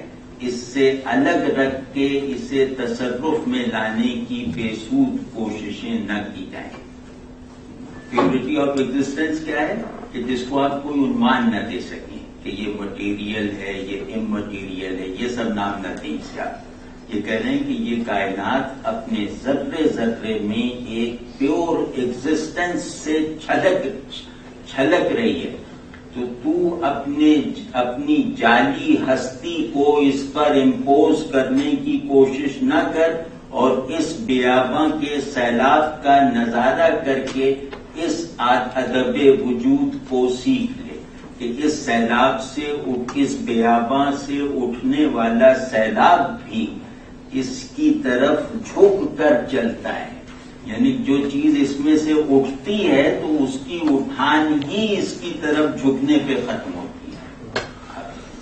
اس سے الگ رکھ کے اسے تصرف میں لانے کی بے سود کوششیں نہ کی جائیں۔ پیورٹی آف ایگزسٹنس کیا ہے کہ جس کو آپ کوئی عنوان نہ دے سکیں کہ یہ مٹیریل ہے، یہ امٹیریل ہے، یہ سب نام نہ دیں اسے آپ۔ یہ کہہ رہے ہیں کہ یہ کائنات اپنے ذرے ذرے میں ایک پیور ایگزسٹنس سے چھلک رہی ہے، تو اپنی جعلی ہستی کو اس پر امپوز کرنے کی کوشش نہ کر، اور اس بیاباں کے سیلاب کا نظارہ کر کے اس ادب وجود کو سیکھ لے۔ کہ اس سیلاب سے اس بیاباں سے اٹھنے والا سیلاب بھی اس کی طرف جھک کر چلتا ہے، یعنی جو چیز اس میں سے اٹھتی ہے تو اس کی اٹھان ہی اس کی طرف جھکنے پہ ختم ہوتی ہے،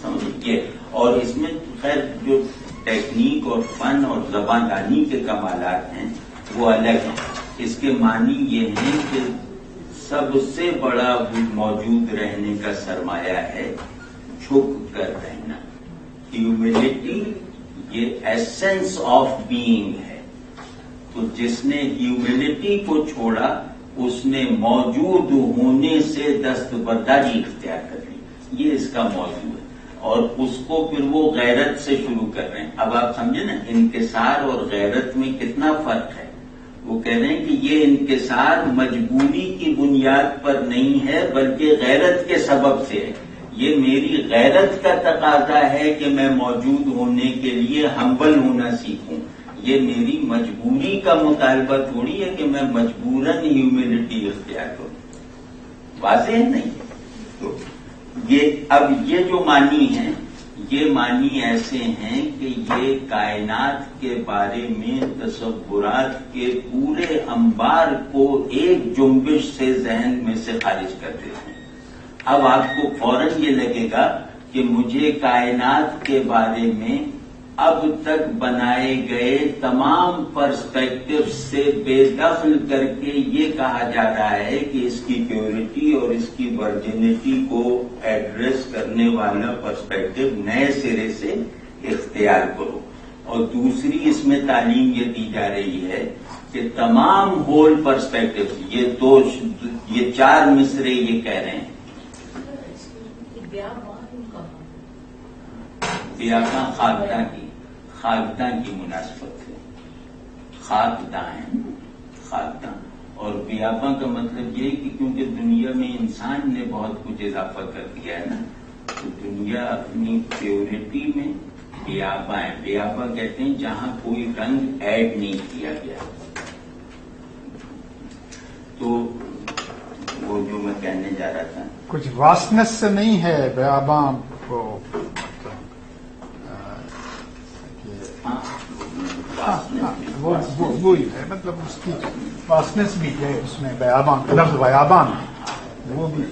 سمجھیے۔ اور اس میں خیر جو ٹیکنیک اور فن اور زبان دانی کے کمالات ہیں وہ الگ ہیں۔ اس کے معنی یہ ہیں کہ سب سے بڑا موجود رہنے کا سرمایہ ہے جھک کر رہنا۔ ہیوملٹی یہ ایسنس آف بینگ ہے، تو جس نے ہیوملٹی کو چھوڑا اس نے موجود ہونے سے دستبرداری اختیار کر لی، یہ اس کا موضوع ہے۔ اور اس کو پھر وہ غیرت سے شروع کر رہے ہیں۔ اب آپ سمجھیں نا انکسار اور غیرت میں کتنا فرق ہے۔ وہ کہہ رہے ہیں کہ یہ انکسار مجبوری کی بنیاد پر نہیں ہے بلکہ غیرت کے سبب سے ہے۔ یہ میری غیرت کا تقاضا ہے کہ میں موجود ہونے کے لیے ہمبل ہونا سیکھوں، یہ میری مجبوری کا مطالبہ تھوڑی ہے کہ میں مجبوراً ہیوملٹی اختیار کروں۔ واضح نہیں تو اب یہ جو معنی ہیں یہ معنی ایسے ہیں کہ یہ کائنات کے بارے میں تصورات کے پورے انبار کو ایک جنبش سے ذہن میں سے خارج کر دیتے ہیں۔ اب آپ کو فوراً یہ لگے گا کہ مجھے کائنات کے بارے میں اب تک بنائے گئے تمام پرسپیکٹو سے بے دخل کر کے یہ کہا جا رہا ہے کہ اس کی پیورٹی اور اس کی ورجنٹی کو ایڈریس کرنے والا پرسپیکٹو نئے سرے سے اختیار کرو۔ اور دوسری اس میں تعلیم یہ دی جا رہی ہے کہ تمام ہول پرسپیکٹو، یہ چار مصرے یہ کہہ رہے ہیں۔ بیاباں خاکداں کی مناسبت ہے، خاکداں ہیں، خاکداں۔ اور بیاباں کا مطلب یہ کہ کیونکہ دنیا میں انسان نے بہت کچھ اضافہ کر دیا ہے نا، تو دنیا اپنی پیورٹی میں بیاباں ہے۔ بیاباں کہتے ہیں جہاں کوئی رنگ ایڈ نہیں کیا گیا۔ تو وہ جو میں کہنے جا رہا تھا کچھ واسنس سے نہیں ہے بیاباں کو، وہی ہے، مطلب اس کی واسنس بھی ہے اس میں، بیاباں لفظ بیاباں وہ بھی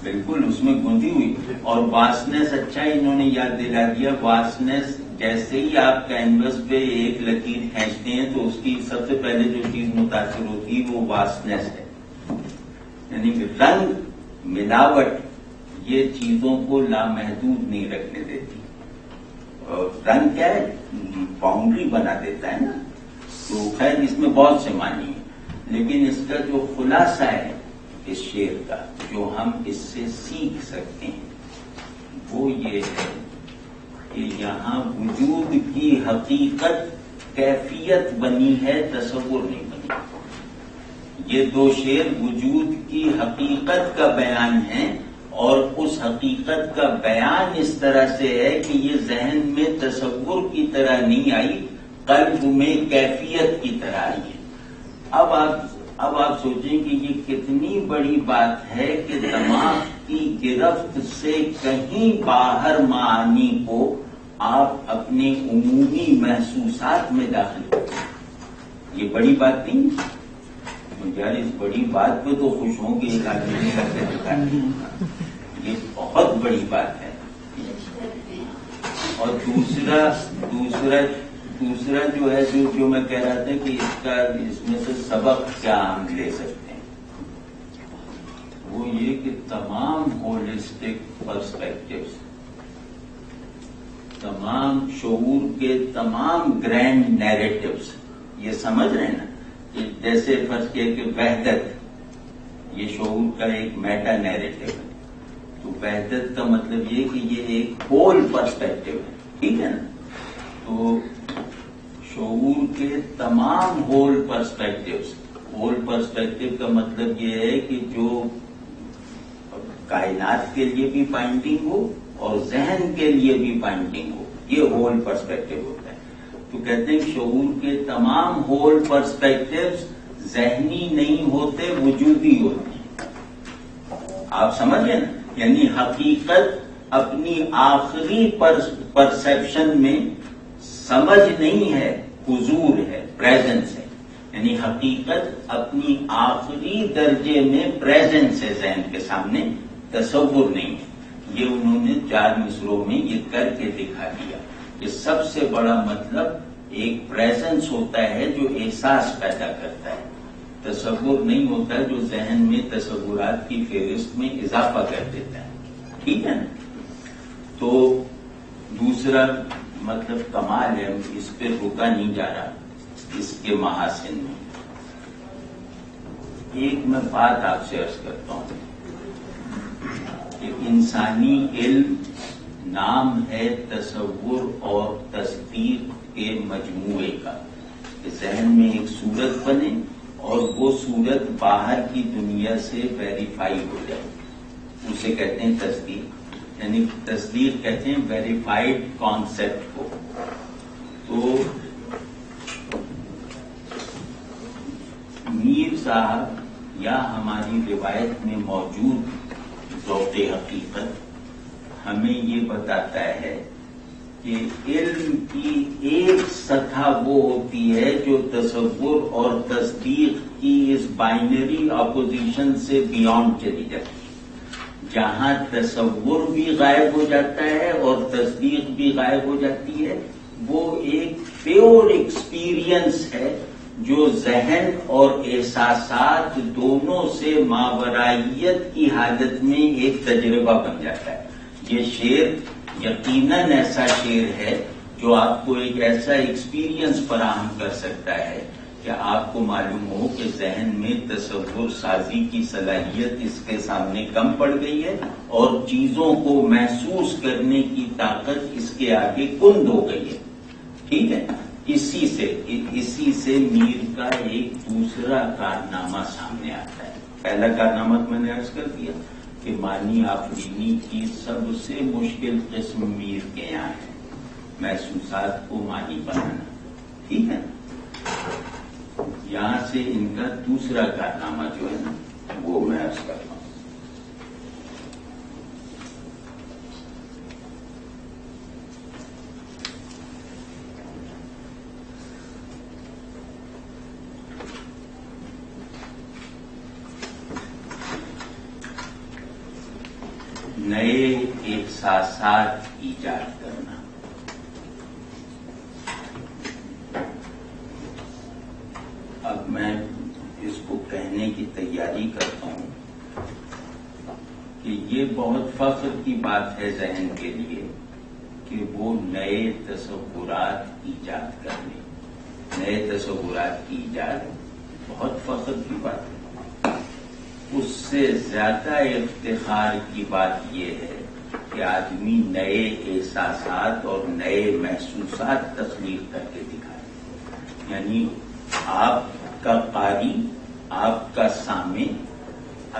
بالکل اس میں گندی ہوئی۔ اور واسنس اچھا انہوں نے یاد دلا دیا، واسنس جیسے ہی آپ کینوس پہ ایک لکیر کھینچتے ہیں تو اس کی سب سے پہلے جو چیز متاثر ہوتی ہے وہ واسنس ہے، یعنی رنگ ملاوٹ یہ چیزوں کو لامحدود نہیں رکھنے دیتی۔ رنگ کیا ہے، باؤنڈری بنا دیتا ہے نا۔ تو خیر اس میں بہت سے معنی ہیں، لیکن اس کا جو خلاصہ ہے اس شعر کا جو ہم اس سے سیکھ سکتے ہیں وہ یہ ہے کہ یہاں وجود کی حقیقت کیفیت بنی ہے، تصور نہیں بنی۔ یہ دو شعر وجود کی حقیقت کا بیان ہے، اور اس حقیقت کا بیان اس طرح سے ہے کہ یہ ذہن میں تصور کی طرح نہیں آئی، قلب میں کیفیت کی طرح آئی ہے۔ اب آپ سوچیں کہ یہ کتنی بڑی بات ہے کہ دماغ کی گرفت سے کہیں باہر معانی کو آپ اپنے عمومی محسوسات میں داخل کرتے ہیں۔ یہ بڑی بات نہیں، یار اس بڑی بات پہ تو خوش ہوں کہ ایک آدمی کر کے دکھا ہے، یہ بہت بڑی بات ہے۔ اور دوسرا جو ہے جو میں کہہ رہا تھا کہ اس میں سے سبق کیا ہم لے سکتے ہیں، وہ یہ کہ تمام ہولسٹک پرسپیکٹوز، تمام شعور کے تمام گرینڈ نیریٹوز، یہ سمجھ رہے ہیں نا کہ جیسے فرض کیا کہ وحدت یہ شعور کا ایک میٹا نیریٹو ہے، تو وحدت کا مطلب یہ کہ یہ ایک ہول پرسپیکٹو ہے، ٹھیک ہے نا۔ تو شعور کے تمام ہول پرسپیکٹو کا مطلب یہ ہے کہ جو کائنات کے لیے بھی پوائنٹنگ ہو اور ذہن کے لیے بھی پوائنٹنگ ہو، یہ ہول پرسپیکٹو ہوتا ہے۔ تو کہتے ہیں شعور کے تمام ہول پرسپیکٹوز ذہنی نہیں ہوتے، وجودی ہوتے ہیں۔ آپ سمجھ گئے نا، یعنی حقیقت اپنی آخری پرسیپشن میں سمجھ نہیں ہے، حضور ہے، پریزنس ہے. یعنی حقیقت اپنی آخری درجے میں پریزنس ہے ذہن کے سامنے، تصور نہیں ہے. یہ انہوں نے 4 مصروں میں یہ کر کے دکھا دیا کہ سب سے بڑا مطلب ایک پریزنس ہوتا ہے جو احساس پیدا کرتا ہے، تصور نہیں ہوتا جو ذہن میں تصورات کی فہرست میں اضافہ کر دیتا ہے. ٹھیک ہے نا؟ تو دوسرا مطلب کمال ہے، اس پہ رکا نہیں جا رہا اس کے محاسن میں. ایک میں بات آپ سے عرض کرتا ہوں کہ انسانی علم نام ہے تصور اور تصدیق کے مجموعے کا. ذہن میں ایک صورت بنے اور وہ صورت باہر کی دنیا سے ویریفائی ہو جائے، اسے کہتے ہیں تصدیق. یعنی تصدیق کہتے ہیں ویریفائڈ کانسیپٹ کو. تو میر صاحب یا ہماری روایت میں موجود ذوق حقیقت ہمیں یہ بتاتا ہے کہ علم کی ایک سطح وہ ہوتی ہے جو تصور اور تصدیق کی اس بائنری اپوزیشن سے بیونڈ چلی جاتی ہے. جہاں تصور بھی غائب ہو جاتا ہے اور تصدیق بھی غائب ہو جاتی ہے، وہ ایک پیور ایکسپیرئنس ہے جو ذہن اور احساسات دونوں سے ماورائیت کی حالت میں ایک تجربہ بن جاتا ہے. یہ شعر یقیناً ایسا شعر ہے جو آپ کو ایک ایسا ایکسپیرئنس فراہم کر سکتا ہے کہ آپ کو معلوم ہو کہ ذہن میں تصور سازی کی صلاحیت اس کے سامنے کم پڑ گئی ہے اور چیزوں کو محسوس کرنے کی طاقت اس کے آگے کند ہو گئی ہے. ٹھیک ہے؟ اسی سے میر کا ایک دوسرا کارنامہ سامنے آتا ہے. پہلا کارنامہ میں نے عرض کر دیا کہ معنی آفرینی کی سب سے مشکل قسم میر کے یہاں ہے، محسوسات کو معنی بنانا. ٹھیک ہے؟ یہاں سے ان کا دوسرا کارنامہ جو ہے نا وہ میں عرض کرتا ہوں. نئے احساسات ایجاد کرنا. اب میں اس کو کہنے کی تیاری کرتا ہوں کہ یہ بہت فخر کی بات ہے ذہن کے لیے کہ وہ نئے تصورات ایجاد کرنے، نئے تصورات کی ایجاد بہت فخر کی بات ہے. اس سے زیادہ افتخار کی بات یہ ہے کہ آدمی نئے احساسات اور نئے محسوسات تخلیق کر کے دکھائے. یعنی آپ کا قاری، آپ کا سامع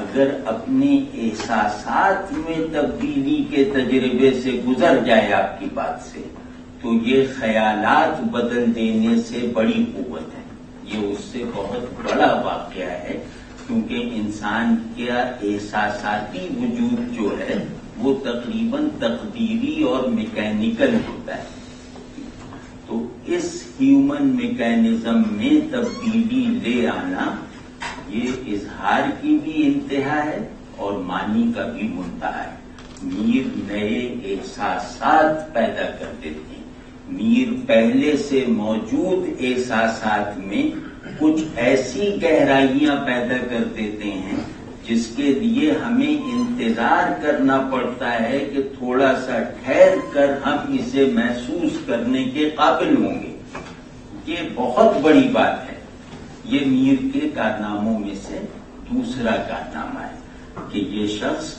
اگر اپنے احساسات میں تبدیلی کے تجربے سے گزر جائے آپ کی بات سے، تو یہ خیالات بدل دینے سے بڑی قوت ہے. یہ اس سے بہت بڑا واقعہ ہے کیونکہ انسان کا احساساتی وجود جو ہے وہ تقریباً تقدیری اور میکینیکل ہوتا ہے. تو اس ہیومن میکینزم میں تبدیلی لے آنا یہ اظہار کی بھی انتہا ہے اور معنی کا بھی منتہا ہے. میر نئے احساسات پیدا کر دیتے ہیں. میر پہلے سے موجود احساسات میں کچھ ایسی گہرائیاں پیدا کر دیتے ہیں جس کے لیے ہمیں انتظار کرنا پڑتا ہے کہ تھوڑا سا ٹھہر کر ہم اسے محسوس کرنے کے قابل ہوں گے. یہ بہت بڑی بات ہے. یہ میر کے کارناموں میں سے دوسرا کارنامہ ہے کہ یہ شخص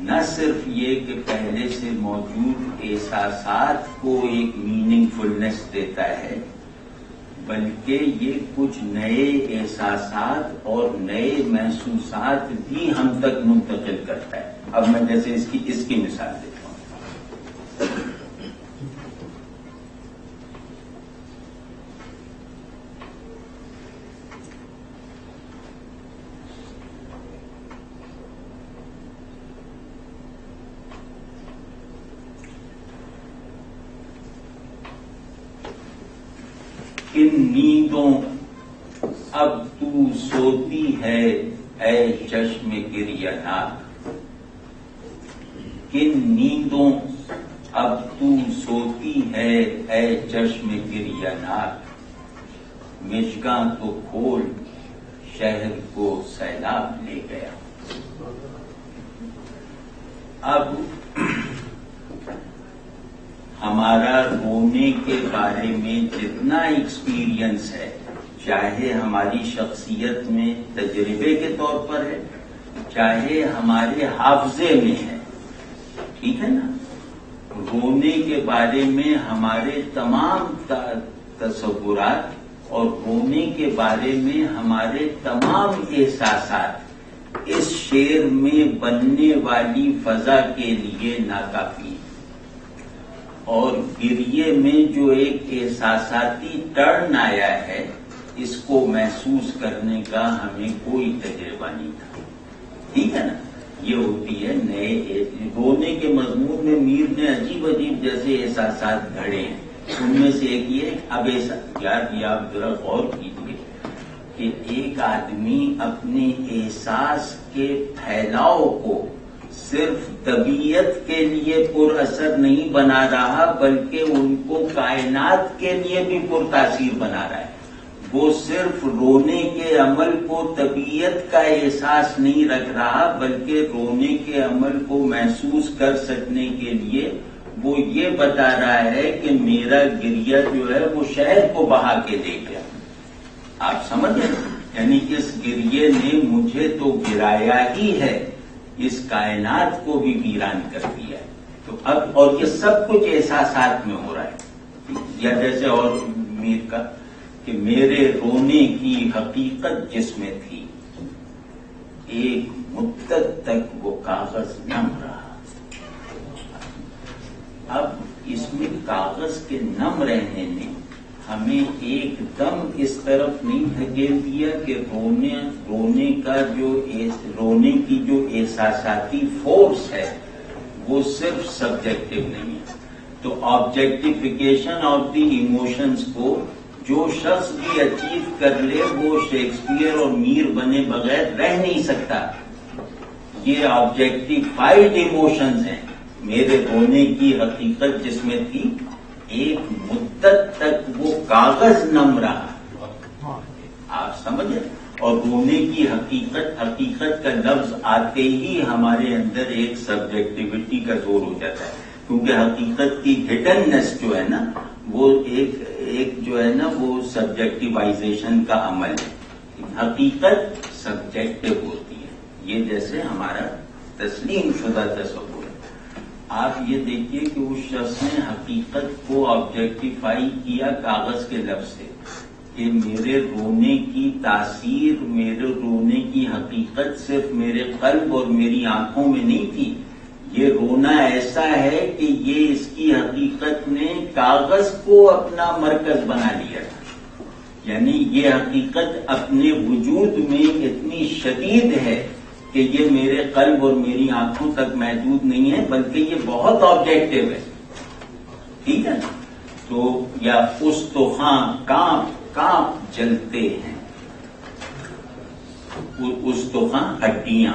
نہ صرف یہ کہ پہلے سے موجود احساسات کو ایک میننگ فلنس دیتا ہے، بلکہ یہ کچھ نئے احساسات اور نئے محسوسات بھی ہم تک منتقل کرتا ہے. اب میں جیسے اس کی مثال دیتا ہوں. کن نیندوں اب تو سوتی ہے اے چشم گریہ ناک، کن نیندوں اب تو سوتی ہے اے چشم گریہ ناک، مشکاں تو کھول شہر کو سیلاب لے گیا۔ اب ہمارا رونے کے بارے میں جتنا ایکسپیرینس ہے، چاہے ہماری شخصیت میں تجربے کے طور پر ہے، چاہے ہمارے حافظے میں ہے، ٹھیک ہے نا، رونے کے بارے میں ہمارے تمام تصورات اور رونے کے بارے میں ہمارے تمام احساسات اس شعر میں بننے والی فضا کے لیے ناکافی، اور گریے میں جو ایک احساساتی ٹرن آیا ہے اس کو محسوس کرنے کا ہمیں کوئی تجربہ نہیں تھا، ٹھیک ہے نا۔ یہ ہوتی ہے نئے رونے کے مضمون میں میر نے عجیب عجیب جیسے احساسات گھڑے ہیں، ان میں سے ایک یہ اب یاد آپ ذرا غور کیجیے کہ ایک آدمی اپنے احساس کے پھیلاؤ کو صرف طبیعت کے لیے پر اثر نہیں بنا رہا بلکہ ان کو کائنات کے لیے بھی پر تاثیر بنا رہا ہے۔ وہ صرف رونے کے عمل کو طبیعت کا احساس نہیں رکھ رہا بلکہ رونے کے عمل کو محسوس کر سکنے کے لیے وہ یہ بتا رہا ہے کہ میرا گریہ جو ہے وہ شہر کو بہا کے لے گیا۔ آپ سمجھیں، یعنی اس گریے نے مجھے تو گرایا ہی ہے، اس کائنات کو بھی ویران کر دیا ہے۔ تو اب اور یہ سب کچھ احساسات میں ہو رہا ہے، یا جیسے اور میر کا کہ میرے رونے کی حقیقت جس میں تھی، ایک مدت تک وہ کاغذ نم رہا۔ اب اس میں کاغذ کے نم رہنے نے ہمیں ایک دم اس طرف نہیں دھکیل دیا کہ رونے کی جو احساساتی فورس ہے وہ صرف سبجیکٹو نہیں ہے۔ تو آبجیکٹیفیکیشن آف دی ایموشنز کو جو شخص بھی اچیو کر لے وہ شیکسپیئر اور میر بنے بغیر رہ نہیں سکتا۔ یہ آبجیکٹیفائڈ ایموشنز ہیں۔ میرے رونے کی حقیقت جس میں تھی، ایک مدت تک وہ کاغذ نم رہا، آپ سمجھیں، اور رونے کی حقیقت کا لفظ آتے ہی ہمارے اندر ایک سبجیکٹیوٹی کا زور ہو جاتا ہے، کیونکہ حقیقت کی ہڈننس جو ہے نا وہ ایک جو ہے نا وہ سبجیکٹیوائزیشن کا عمل ہے۔ حقیقت سبجیکٹو ہوتی ہے، یہ جیسے ہمارا تسلیم شدہ تصور ہے۔ آپ یہ دیکھیے کہ اس شخص نے حقیقت کو آبجیکٹیفائی کیا کاغذ کے لفظ سے، کہ میرے رونے کی تاثیر، میرے رونے کی حقیقت صرف میرے قلب اور میری آنکھوں میں نہیں تھی، یہ رونا ایسا ہے کہ یہ اس کی حقیقت نے کاغذ کو اپنا مرکز بنا لیا تھا، یعنی یہ حقیقت اپنے وجود میں اتنی شدید ہے کہ یہ میرے قلب اور میری آنکھوں تک محدود نہیں ہے بلکہ یہ بہت آبجیکٹو ہے، ٹھیک ہے نا۔ تو یا استخواں کانپ جلتے ہیں، استخواں ہڈیاں،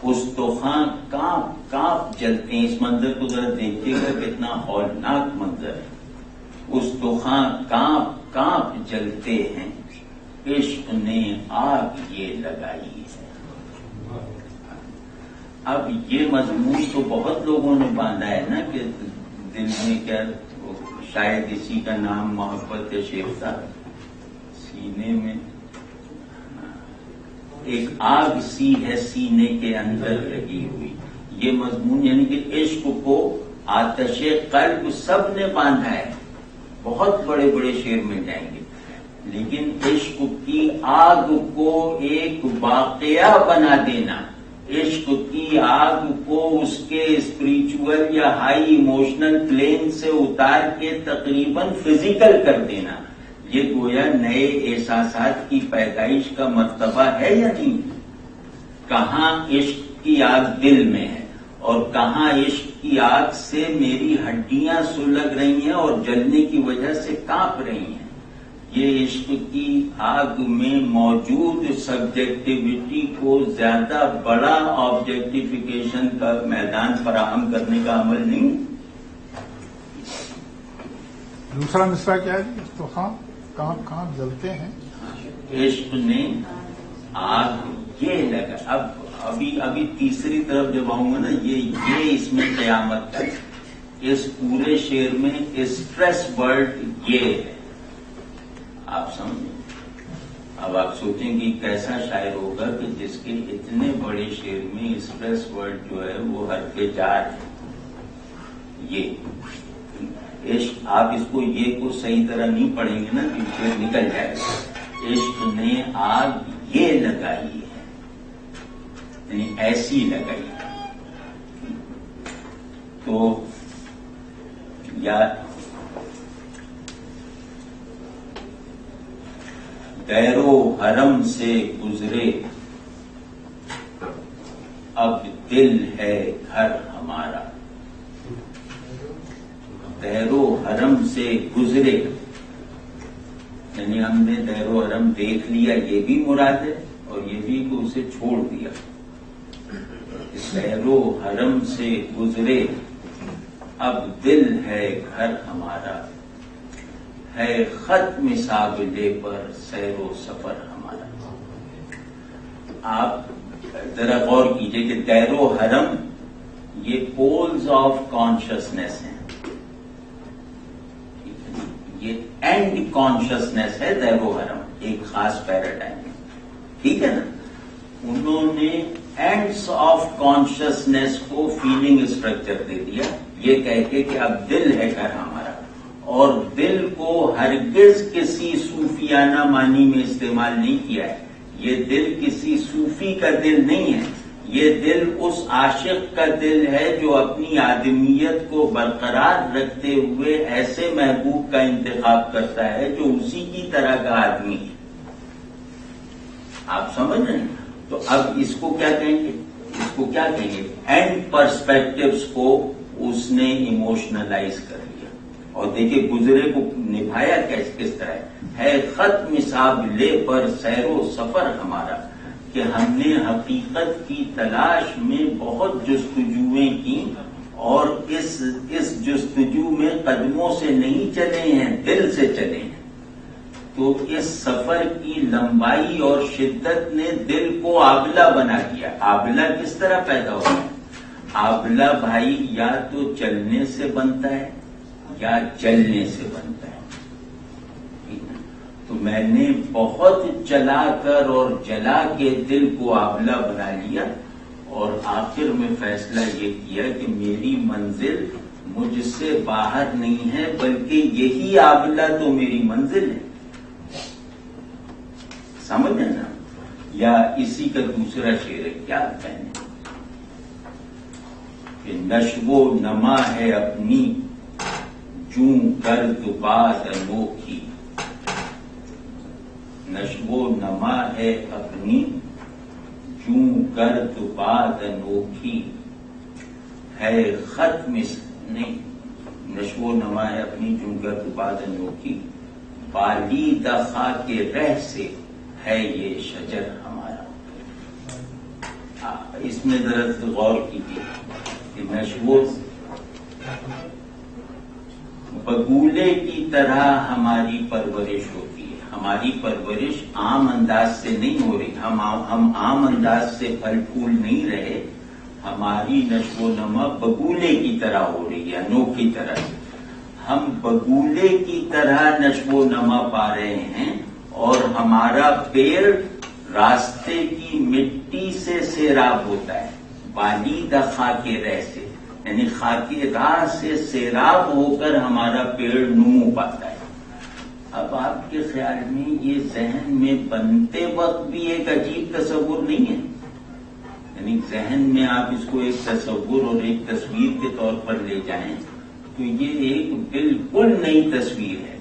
استخواں کانپ جلتے ہیں۔ اس منظر کو ذرا دیکھیے گا کتنا ہولناک منظر ہے۔ استخواں کانپ جلتے ہیں، عشق نے آگ یہ لگائی ہے۔ اب یہ مضمون تو بہت لوگوں نے باندھا ہے نا کہ دل میں کیا، شاید اسی کا نام محبت شیفتہ، سینے میں ایک آگ سی ہے سینے کے اندر لگی ہوئی، یہ مضمون یعنی کہ عشق کو آتش قلب سب نے باندھا ہے، بہت بڑے بڑے شعر مل جائیں گے، لیکن عشق کی آگ کو ایک واقعہ بنا دینا، عشق کی آگ کو اس کے اسپریچول یا ہائی ایموشنل پلین سے اتار کے تقریباً فزیکل کر دینا، یہ گویا نئے احساسات کی پیدائش کا مرتبہ ہے یا نہیں؟ کہاں عشق کی آگ دل میں ہے اور کہاں عشق کی آگ سے میری ہڈیاں سلگ رہی ہیں اور جلنے کی وجہ سے کانپ رہی ہیں۔ یہ عشق کی آگ میں موجود سبجیکٹیوٹی کو زیادہ بڑا آبجیکٹیفیکیشن کا میدان فراہم کرنے کا عمل نہیں. دوسرا مصرع کیا ہے جی؟ تو کہاں جلتے ہیں. عشق نے آگ یہ لگا. ابھی تیسری طرف جب آؤں گا نا، یہ اس میں قیامت کا اس پورے شعر میں اسٹریس ورڈ یہ ہے. آپ سمجھیں. اب آپ سوچیں کہ کیسا شاعر ہوگا کہ جس کے اتنے بڑے شعر میں اسٹریس ورڈ جو ہے وہ حرف جار ہے. یہ عشق، آپ اس کو یہ کو صحیح طرح نہیں پڑھیں گے نا کہ شعر نکل جائے گا. عشق نے آگ یہ لگائی ہے، یعنی ایسی لگائی. تو یا دیر و حرم سے گزرے اب دل ہے گھر ہمارا. دیر و حرم سے گزرے یعنی ہم نے دیر و حرم دیکھ لیا، یہ بھی مراد ہے، اور یہ بھی کہ اسے چھوڑ دیا. دیر و حرم سے گزرے اب دل ہے گھر ہمارا، ہے ختم سابلے پر سیر و سفر ہمارا. آپ ذرا غور کیجئے کہ دیر و حرم یہ پولز آف کانشسنس ہیں. یہ اینڈ کانشسنس ہے دیر و حرم، ایک خاص پیراڈائم. ٹھیک ہے نا. انہوں نے اینڈس آف کانشسنس کو فیلنگ اسٹرکچر دے دیا، یہ کہہ کے کہ اب دل ہے گھر ہمارا. اور دل کو ہرگز کسی صوفیانہ معنی میں استعمال نہیں کیا ہے. یہ دل کسی صوفی کا دل نہیں ہے، یہ دل اس عاشق کا دل ہے جو اپنی آدمیت کو برقرار رکھتے ہوئے ایسے محبوب کا انتخاب کرتا ہے جو اسی کی طرح کا آدمی ہے. آپ سمجھ رہے ہیں. تو اب اس کو کیا کہیں گے؟ اس کو کیا کہیں گے؟ اینڈ پرسپیکٹوز کو اس نے ایموشنلائز کر لیا. اور دیکھیں گزرے کو نبھایا کس طرح ہے ختم سابلے پر سیر و سفر ہمارا، کہ ہم نے حقیقت کی تلاش میں بہت جستجویں کی اور اس جستجو میں قدموں سے نہیں چلے ہیں، دل سے چلے ہیں. تو اس سفر کی لمبائی اور شدت نے دل کو آبلہ بنا دیا. آبلہ کس طرح پیدا ہوتا ہے؟ آبلہ بھائی یا تو چلنے سے بنتا ہے یا جلنے سے بنتا ہے. تو میں نے بہت چلا کر اور جلا کے دل کو آبلہ بنا لیا، اور آخر میں فیصلہ یہ کیا کہ میری منزل مجھ سے باہر نہیں ہے بلکہ یہی آبلہ تو میری منزل ہے. سمجھ نا. یا اسی کا دوسرا شعر ہے، کیا کہنے کہ نشو و نما ہے اپنی جوں گرد باد انوکھی. نشو و نما ہے اپنی جوں گرد باد انوکھی، ہے ختم نہیں. نشو و نما ہے اپنی جوں گرد باد انوکھی، بالی دخا کے رہ سے ہے یہ شجر ہمارا. اس میں ذرا غور کیجیے کہ نشو بگولے کی طرح ہماری پرورش ہوتی ہے. ہماری پرورش عام انداز سے نہیں ہو رہی، ہم عام انداز سے پھل پھول نہیں رہے. ہماری نشو و نما بگولے کی طرح ہو رہی ہے، انوکھی طرح سے. ہم بگولے کی طرح نشو و نما پا رہے ہیں، اور ہمارا پیڑ راستے کی مٹی سے سیراب ہوتا ہے. بالی دا خاک رہ سے، یعنی خاک راہ سے سیراب ہو کر ہمارا پیڑ نمو پاتا ہے. اب آپ کے خیال میں یہ ذہن میں بنتے وقت بھی ایک عجیب تصور نہیں ہے؟ یعنی ذہن میں آپ اس کو ایک تصور اور ایک تصویر کے طور پر لے جائیں تو یہ ایک بالکل نئی تصویر ہے.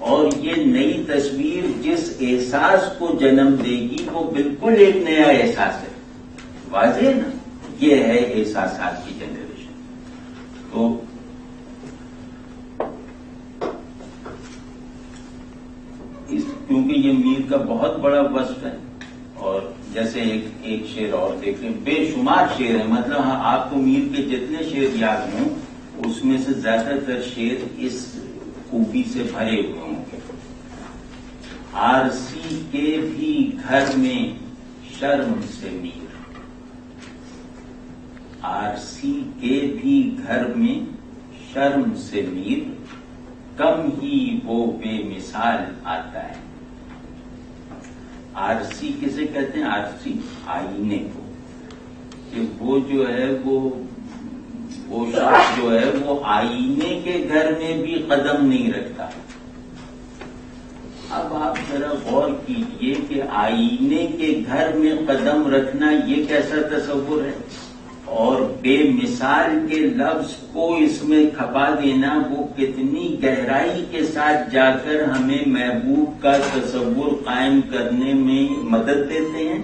اور یہ نئی تصویر جس احساس کو جنم دے گی وہ بالکل ایک نیا احساس ہے. واضح نا. یہ ہے احساسات کی جنریشن. تو اس کیونکہ یہ میر کا بہت بڑا وصف ہے. اور جیسے ایک شعر اور دیکھ لیں، بے شمار شعر ہیں، مطلب آپ کو میر کے جتنے شعر یاد ہوں اس میں سے زیادہ تر شعر اس خوبی سے بھرے ہوئے ہوں گے. عارسی کے بھی گھر میں شرم سے میر، عارسی کے بھی گھر میں شرم سے میر، کم ہی وہ بے مثال آتا ہے. عارسی کسے کہتے ہیں؟ عارسی آئینے کو، کہ وہ جو ہے وہ شخص جو ہے وہ آئینے کے گھر میں بھی قدم نہیں رکھتا. اب آپ ذرا غور کیجئے کہ آئینے کے گھر میں قدم رکھنا یہ کیسا تصور ہے، اور بے مثال کے لفظ کو اس میں کھپا دینا وہ کتنی گہرائی کے ساتھ جا کر ہمیں محبوب کا تصور قائم کرنے میں مدد دیتے ہیں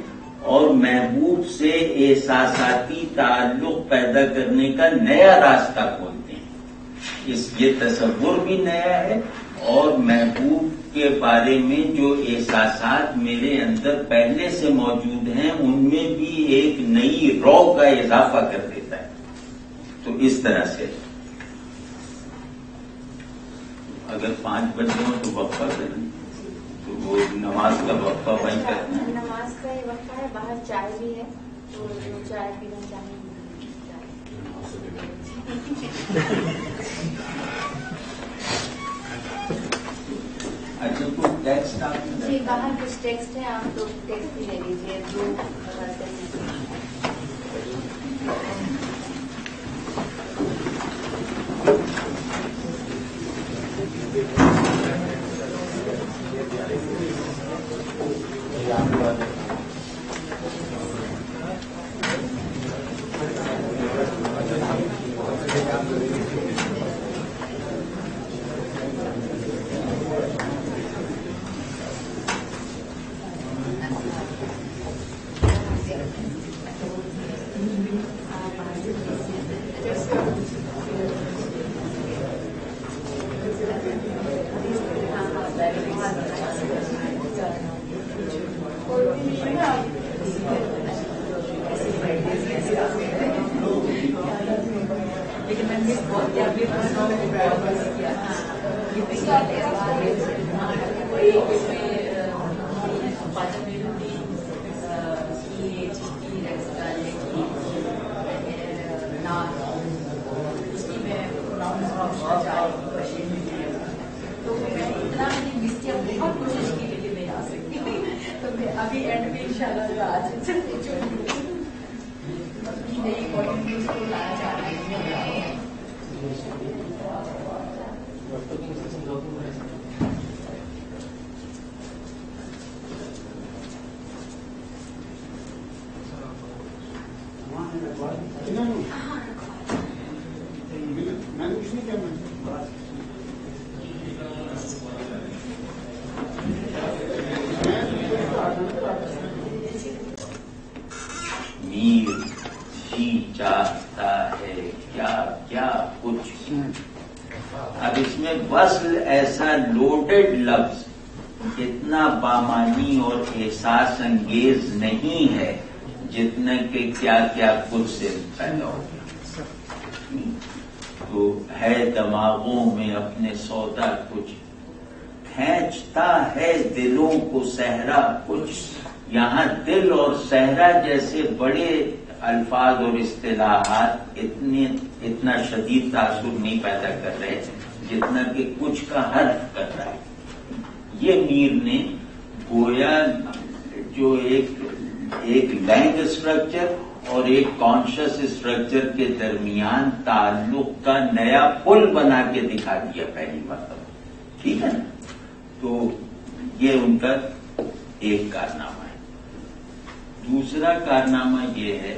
اور محبوب سے احساساتی تعلق پیدا کرنے کا نیا راستہ کھولتے ہیں. یہ تصور بھی نیا ہے اور محبوب کے بارے میں جو احساسات میرے اندر پہلے سے موجود ہیں ان میں بھی ایک نئی رو کا اضافہ کر دیتا ہے. تو اس طرح سے اگر 5 بجے ہوں تو وقفہ کریں، تو وہ نماز کا وقفہ وہیں کرنا ہے. نماز کا یہ وقفہ ہے، باہر چائے بھی ہے، تو جو چائے پینا چاہیں. اچھا کوئی ٹیکسٹ آپ جی باہر کچھ ٹیکسٹ ہے، آپ تو ٹیکسٹ بھی لے لیجیے. جو ابھی اینڈ میں انشاءاللہ آج نئی کوالٹیز کو لانا چاہ رہے ہیں. میر جی چاہتا ہے کیا کیا کچھ. اب اس میں وصل ایسا لوڈڈ لفظ اتنا بامانی اور احساس انگیز نہیں ہے جتنا کہ کیا کیا کچھ سے پیدا ہو گیا. تو ہے دماغوں میں اپنے سودا کچھ، کھینچتا ہے دلوں کو صحرا کچھ. یہاں دل اور صحرا جیسے بڑے الفاظ اور اصطلاحات اتنا شدید تاثر نہیں پیدا کر رہے جتنا کہ کچھ کا حرف کر رہا ہے. یہ میر نے گویا جو ایک لینگ اسٹرکچر اور ایک کانشس اسٹرکچر کے درمیان تعلق کا نیا پل بنا کے دکھا دیا پہلی مرتبہ. ٹھیک ہے نا؟ تو یہ ان کا ایک کارنامہ ہے. دوسرا کارنامہ یہ ہے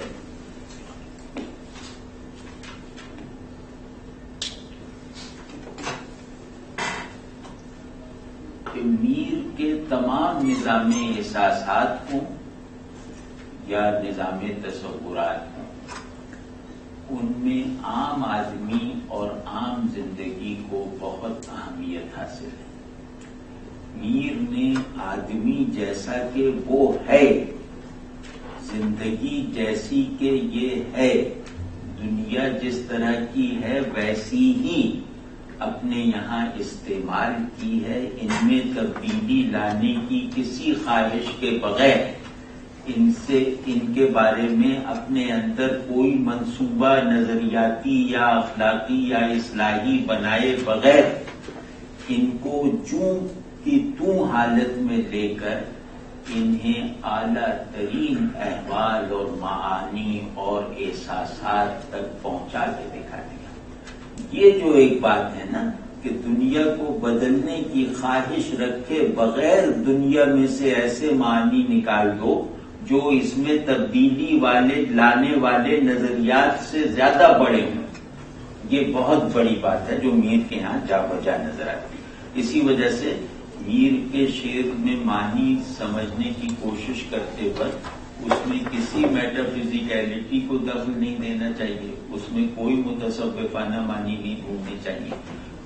کہ میر کے تمام نظام احساسات ہوں یا نظام تصورات ہوں، ان میں عام آدمی اور عام زندگی کو بہت اہمیت حاصل ہے. میر نے آدمی جیسا کہ وہ ہے، زندگی جیسی کہ یہ ہے، دنیا جس طرح کی ہے ویسی ہی اپنے یہاں استعمال کی ہے، ان میں تبدیلی لانے کی کسی خواہش کے بغیر، ان کے بارے میں اپنے اندر کوئی منصوبہ نظریاتی یا اخلاقی یا اصلاحی بنائے بغیر ان کو چوں کی توں حالت میں لے کر انہیں اعلیٰ ترین احوال اور معانی اور احساسات تک پہنچا کے دکھا دیا۔ یہ جو ایک بات ہے نا کہ دنیا کو بدلنے کی خواہش رکھے بغیر دنیا میں سے ایسے معانی نکال دو جو اس میں تبدیلی لانے والے نظریات سے زیادہ بڑے ہوں، یہ بہت بڑی بات ہے جو میر کے ہاں جا بجا نظر آتی ہے۔ اسی وجہ سے میر کے شعر میں معنی سمجھنے کی کوشش کرتے وقت اس میں کسی میٹا فزیکلٹی کو دخل نہیں دینا چاہیے، اس میں کوئی متصوفانہ معنی نہیں ڈھونڈنے چاہیے۔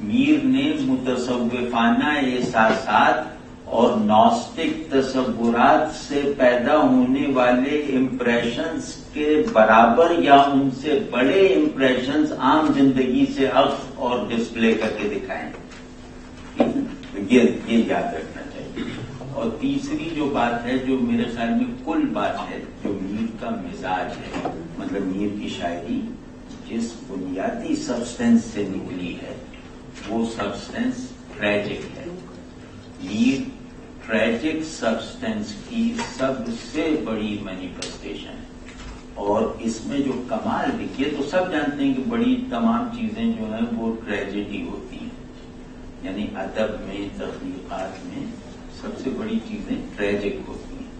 میر نے متصوفانہ احساسات اور نوسٹک تصورات سے پیدا ہونے والے امپریشنز کے برابر یا ان سے بڑے امپریشنز عام زندگی سے اخذ اور ڈسپلے کر کے دکھائیں، یہ یاد رکھنا چاہیے۔ اور تیسری جو بات ہے جو میرے خیال میں کل بات ہے جو میر کا مزاج ہے، مطلب میر کی شاعری جس بنیادی سبسٹینس سے نکلی ہے وہ سبسٹینس ٹریجک ہے۔ میر ٹریجک سبسٹینس کی سب سے بڑی مینیفیسٹیشن ہے، اور اس میں جو کمال دیکھیے تو سب جانتے ہیں کہ بڑی تمام چیزیں جو ہیں وہ ٹریجڈی ہوتی ہیں، یعنی ادب میں تخلیقات میں سب سے بڑی چیزیں ٹریجک ہوتی ہیں،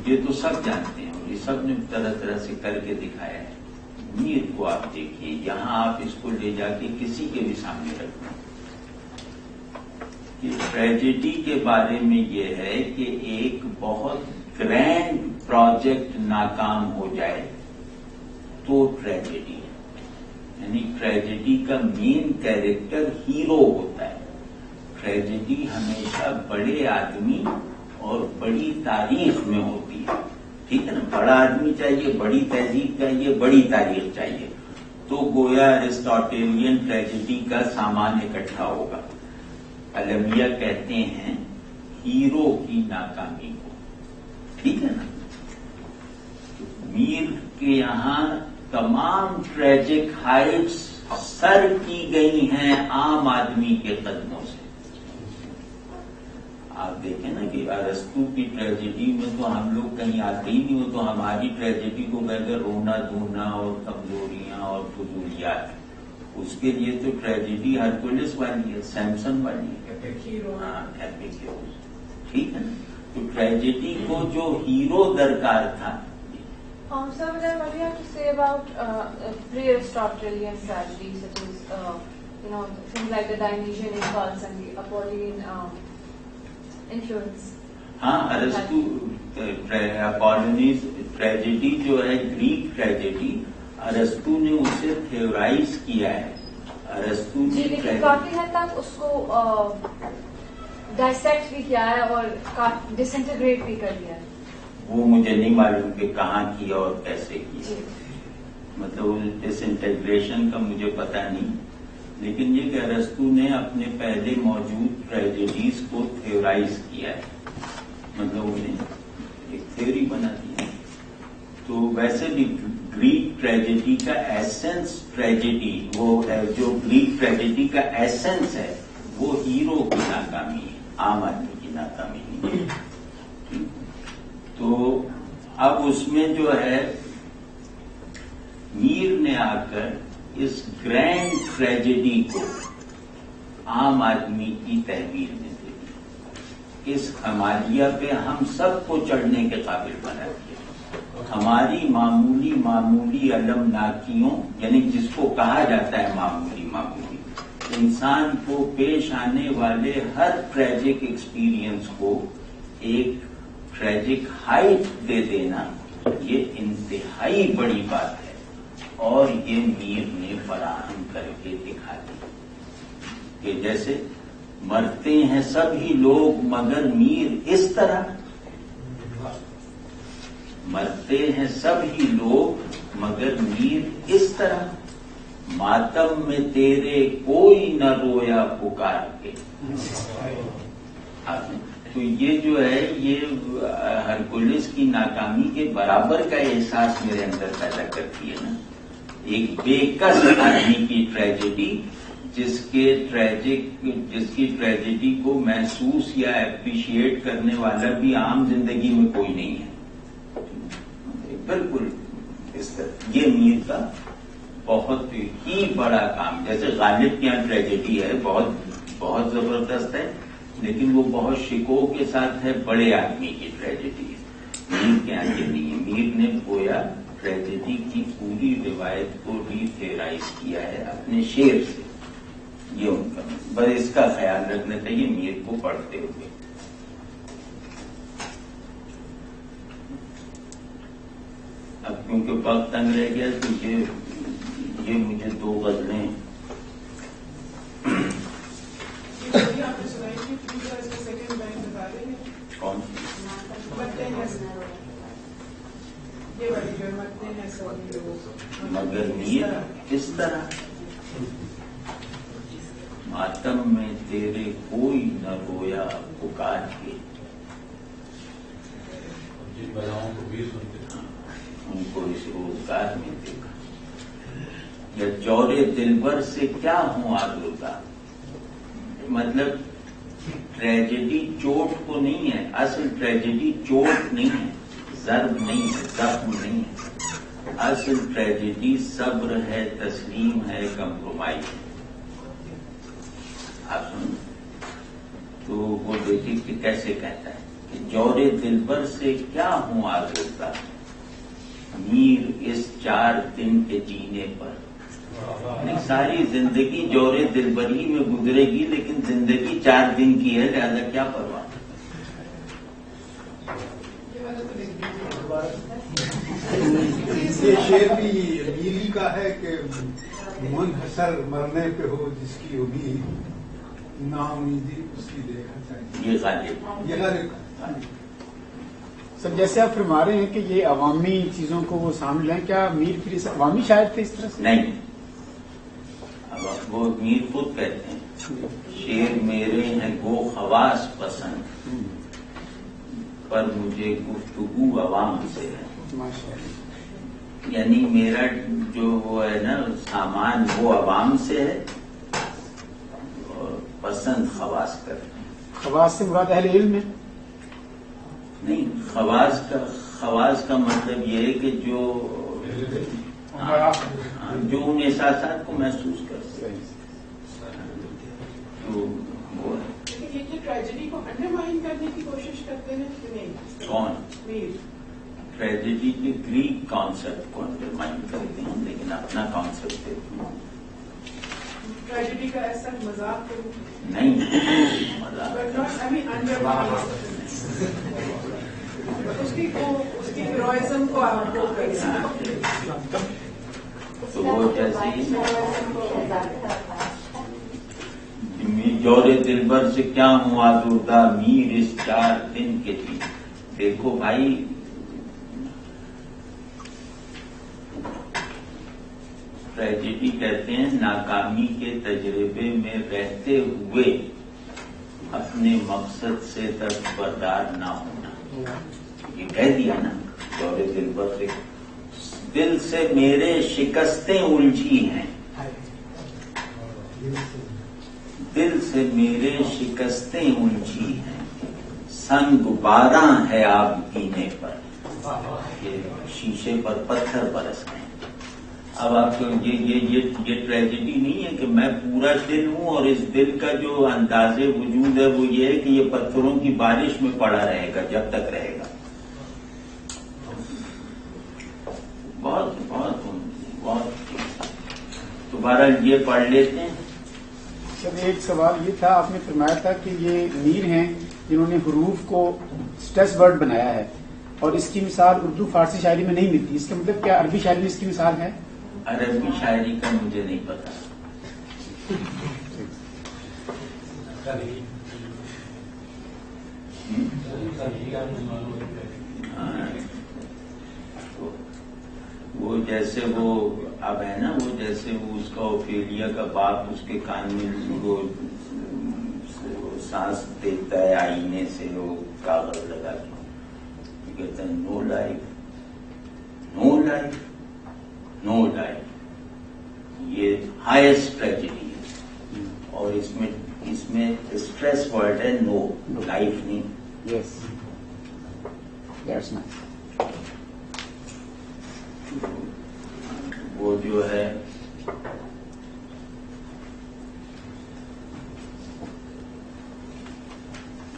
یہ تو سب جانتے ہیں اور یہ سب نے طرح طرح سے کر کے دکھایا ہے۔ میر کو آپ دیکھیے، یہاں آپ اس کو لے جا کے کسی کے بھی سامنے رکھیں کہ ٹریجڈی کے بارے میں یہ ہے کہ ایک بہت گرینڈ پروجیکٹ ناکام ہو جائے تو ٹریجڈی ہے، یعنی ٹریجڈی کا مین کیریکٹر ہیرو ہوتا ہے۔ ٹریجڈی ہمیشہ بڑے آدمی اور بڑی تاریخ میں ہوتی ہے، ٹھیک ہے نا، بڑا آدمی چاہیے، بڑی تہذیب چاہیے، بڑی تاریخ چاہیے، تو گویا ایرسٹوٹیلین ٹریجڈی کا سامان اکٹھا ہوگا۔ المیہ کہتے ہیں ہیرو کی ناکامی کو، ٹھیک ہے نا۔ میر کے یہاں تمام ٹریجک ہائٹس سر کی گئی ہیں عام آدمی کے قدموں سے۔ آپ دیکھیں نا کہ ارسطو کی ٹریجڈی میں تو ہم لوگ کہیں آتے ہی نہیں ہو، تو ہماری ٹریجڈی کو بغیر رونا دھونا اور کمزوریاں اور فضولیات، اس کے لیے تو ٹریجڈی ہرکولس والی ہے، سیمسن والی ہے، ٹھیک ہے نا۔ تو ٹریجڈی کو جو ہیرو درکار تھا۔ Sir, what do you have to say about pre-Aristotelian tragedies, such as things like the Dionysian impulse and the Apolline influence? ہاں، ارسطو اپولونیز ٹریجڈی جو ہے گریک ٹریجڈی، ارسطو نے اسے تھیورائز کیا ہے۔ ارسطو نے لیکن کافی حد تک اس کو ڈائسیکٹ بھی کیا ہے اور ڈسنٹیگریٹ بھی کر دیا ہے۔ وہ مجھے نہیں معلوم کہ کہاں کیا اور کیسے کیا، مطلب ڈس انٹیگریشن کا مجھے پتا نہیں، لیکن یہ کہ ارسطو نے اپنے پہلے موجود ٹریجڈیز کو تھیورائز کیا ہے، مطلب انہیں ایک تھیوری بنا دی ہے۔ تو ویسے بھی گریک ٹریجڈی کا ایسنس ٹریجڈی وہ ہے، جو گریک ٹریجڈی کا ایسنس ہے وہ ہیرو کی ناکامی ہے، عام آدمی کی ناکامی نہیں ہے۔ تو اب اس میں جو ہے میر نے آ کر اس گرینڈ ٹریجڈی کو عام آدمی کی تحویل میں دے دی، اس ہمالیہ پہ ہم سب کو چڑھنے کے قابل بنا دیا۔ ہماری معمولی المناکیوں، یعنی جس کو کہا جاتا ہے معمولی انسان کو پیش آنے والے ہر ٹریجک ایکسپیرئنس کو ایک ٹریجک ہائٹ دے دینا، یہ انتہائی بڑی بات ہے، اور یہ میر نے فراہم کر کے دکھا دی کہ جیسے مرتے ہیں سبھی لوگ مگر میر اس طرح، مرتے ہیں سبھی لوگ مگر میر اس طرح، ماتم میں تیرے کوئی نہ رویا پکار کے۔ تو یہ جو ہے یہ ہرکولس کی ناکامی کے برابر کا احساس میرے اندر پیدا کرتی ہے نا، ایک بے کس آدمی کی ٹریجڈی جس کی ٹریجڈی کو محسوس یا اپریشیٹ کرنے والا بھی عام زندگی میں کوئی نہیں ہے، بالکل اس طرح۔ یہ میر کا بہت ہی بڑا کام، جیسے غالب کے یہاں ٹریجڈی ہے بہت زبردست ہے، لیکن وہ بہت شکوہ کے ساتھ ہے، بڑے آدمی کی ٹریجڈی ہے۔ میر کے یہاں یہ نہیں ہے، میر نے گویا ٹریجڈی کی پوری روایت کو ری تھیورائز کیا ہے اپنے شعر سے، یہ ان کا بس اس کا خیال رکھنا چاہیے میر کو پڑھتے ہوئے۔ اب کیونکہ وقت تنگ رہ گیا تو یہ مجھے دو غزلیں کون مگر میر اس طرح، ماتم میں تیرے کوئی نہ رویا پکار کے، جن بلاؤں کو بھی سنتے تھے ان کو اس روزگار میں دیکھا، یا جورے دلبر سے کیا ہوں آلودہ، مطلب ٹریجڈی چوٹ کو نہیں ہے، اصل ٹریجڈی چوٹ نہیں ہے، ضرب نہیں ہے، زخم نہیں ہے، اصل ٹریجڈی صبر ہے، تسلیم ہے، کمپرومائز ہے۔ آپ سنیں تو وہ دیکھیے کہ کیسے کہتا ہے کہ جورے دلبر سے کیا ہوں آلودہ، میر اس 4 دن کے جینے پر، ساری زندگی جورے دلبری میں گزرے گی لیکن زندگی 4 دن کی ہے، لہذا کیا پرواہ۔ یہ شعر بھی میری کا ہے کہ منحصر مرنے پہ ہو جس کی امید، نا امیدی اس کی دیکھا چاہیے، یہ غالب یہ غالب کا۔ سب جیسے آپ فرما رہے ہیں کہ یہ عوامی چیزوں کو وہ سامنے لیں، کیا میر پھر عوامی شاعر تھے اس طرح سے؟ نہیں، اب وہ میر خود کہتے ہیں شعر میرے ہیں گو خواص پسند، پر مجھے گفتگو عوام سے ہے، یعنی میرا جو وہ ہے نا سامان وہ عوام سے ہے اور پسند خواص کرتے ہیں۔ خواص سے مراد اہل علم ہے؟ نہیں، خواص کا مطلب یہ ہے کہ جو ان احساسات کو محسوس کر سکتے، تو وہ ہے۔ لیکن یہ ٹریجڈی کو انڈرمائن کرنے کی کوشش کرتے ہیں کہ نہیں؟ کون؟ میر ٹریجڈی کے گریک کانسیپٹ کو انڈرمائن کرتے ہیں لیکن اپنا کانسیپٹ دیتے ہیں۔ ٹریجڈی کا ایسا مذاق نہیں، مذاق اس کی ہیروئزم کو آپ کو تو وہ جیسے جورے دلبر سے کیا ہوں آزردہ، میر اس 4 دن کے تھی۔ دیکھو بھائی، ٹریجڈی کہتے ہیں ناکامی کے تجربے میں رہتے ہوئے اپنے مقصد سے دستبردار نہ ہونا، یہ کہہ دیا نا جورے دلبر سے، دل سے میرے شکستیں الجھی ہیں، دل سے میرے شکستیں الجھی ہیں، سنگ باراں ہے آب پینے پر، یہ شیشے پر پتھر برس گئے۔ اب آپ کو یہ ٹریجڈی نہیں ہے کہ میں پورا دل ہوں اور اس دل کا جو انداز وجود ہے وہ یہ ہے کہ یہ پتھروں کی بارش میں پڑا رہے گا جب تک رہے گا۔ بہت بہت بہت تو بہرحال یہ پڑھ لیتے ہیں۔ سر ایک سوال یہ تھا، آپ نے فرمایا تھا کہ یہ میر ہیں جنہوں نے حروف کو اسٹریس ورڈ بنایا ہے اور اس کی مثال اردو فارسی شاعری میں نہیں ملتی، اس کا مطلب کیا عربی شاعری میں اس کی مثال ہے؟ عربی شاعری کا مجھے نہیں پتا۔ وہ جیسے وہ اب ہے نا، وہ جیسے وہ اس کا اوفیلیا کا باپ اس کے کان میں وہ سانس دیتا ہے آئینے سے، وہ کاغذ لگا کے کہتا ہے نو لائف، نو لائف، نو لائف. یہ ہائیسٹ ٹریجڈی ہے، اور اس میں اسٹریس ورڈ ہے، نو لائف نہیں. Yes that's nice. وہ جو ہے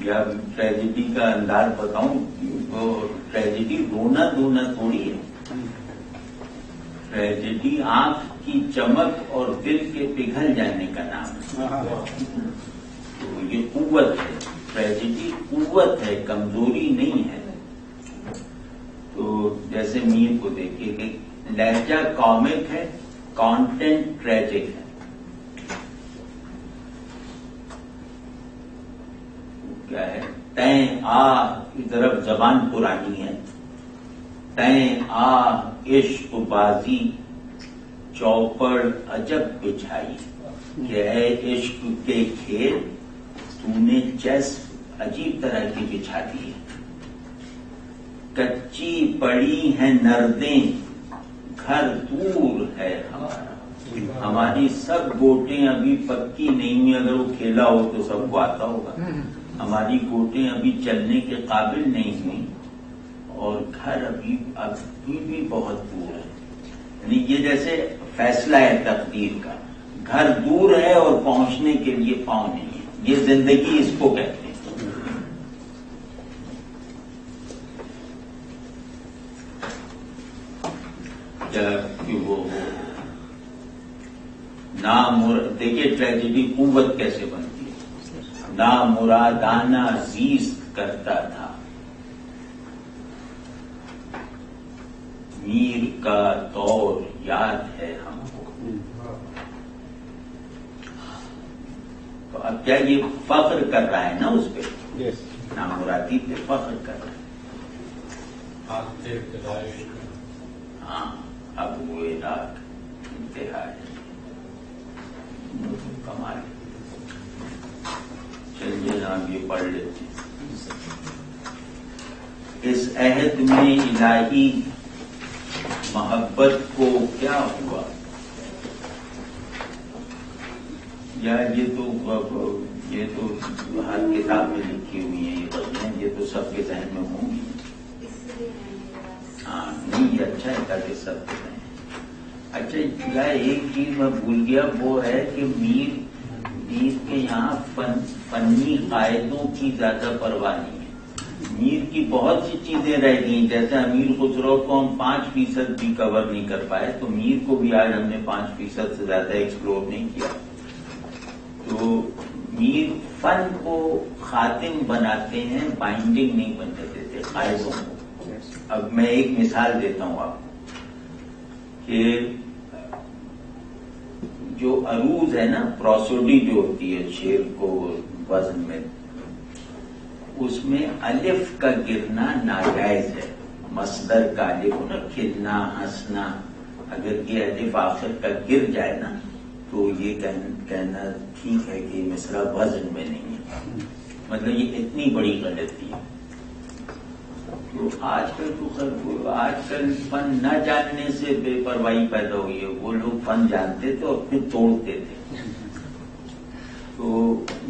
یا ٹریجڈی کا انداز بتاؤں، وہ ٹریجڈی رونا دھونا تھوڑی ہے. ٹریجڈی آنکھ کی چمک اور دل کے پگھل جانے کا نام ہے. تو یہ قوت ہے، ٹریجڈی قوت ہے، کمزوری نہیں ہے. تو جیسے میر کو دیکھیے کہ لہجہ کامک ہے، کانٹینٹ ٹریجک ہے. کیا ہے؟ تیں آ کی طرف زبان پرانی ہے. تیں آ عشق بازی چوپڑ عجب بچھائی، کہ اے عشق کے کھیل تو نے چیس عجیب طرح کی بچھا دی ہے. کچی پڑی ہیں نردیں گھر دور ہے ہمارا، ہماری سب گوٹیں ابھی پکی نہیں ہوئی. اگر وہ کھیلا ہو تو سب کو آتا ہوگا. ہماری گوٹیں ابھی چلنے کے قابل نہیں ہوئی، اور گھر ابھی بھی بہت دور ہے. یعنی یہ جیسے فیصلہ ہے تقدیر کا، گھر دور ہے اور پہنچنے کے لیے پاؤں نہیں ہے. یہ زندگی اس کو کہتے ہیں. کہ وہ دیکھیے ٹریجڈی قوت کیسے بنتی ہے. نامرادانہ زیست کرتا تھا، میر کا دور یاد ہے ہم کو. تو اب کیا یہ فخر کر رہا ہے نا اس پہ، نامرادی پہ فخر کر رہا ہے. ہاں اب وہ عراق انتہا ہے. کمال. چلیے نام یہ پڑھ لیتے. اس عہد میں الہی محبت کو کیا ہوا، یا یہ تو ہر کتاب میں لکھی ہوئی ہیں یہ غزلیں، یہ تو سب کے ذہن میں ہوں گی. ہاں نہیں، یہ اچھا ہے تاکہ سب کے ذہن. اچھا ایک چیز میں بھول گیا، وہ ہے کہ میر کے یہاں فنی قاعدوں کی زیادہ پرواہ نہیں ہے. میر کی بہت سی چیزیں رہ گئی، جیسے امیر خسرو کو ہم 5% بھی کور نہیں کر پائے، تو میر کو بھی آج ہم نے 5% سے زیادہ ایکسپلور نہیں کیا. تو میر فن کو خاتم بناتے ہیں، بائنڈنگ نہیں بننے دیتے قاعدوں کو. اب میں ایک مثال دیتا ہوں آپ کو کہ جو عروض ہے نا، پروسوڈی جو ہوتی ہے شعر کو وزن میں، اس میں الف کا گرنا ناجائز ہے. مصدر کا الف نا، کھلنا ہنسنا، اگر یہ الف آخر کا گر جائے نا تو یہ کہنا ٹھیک ہے کہ مصرع وزن میں نہیں ہے. مطلب یہ اتنی بڑی غلطی ہے. تو آج کل فن نہ جاننے سے بے پرواہی پیدا ہوئی ہے. وہ لوگ فن جانتے تھے اور پھر توڑتے تھے. تو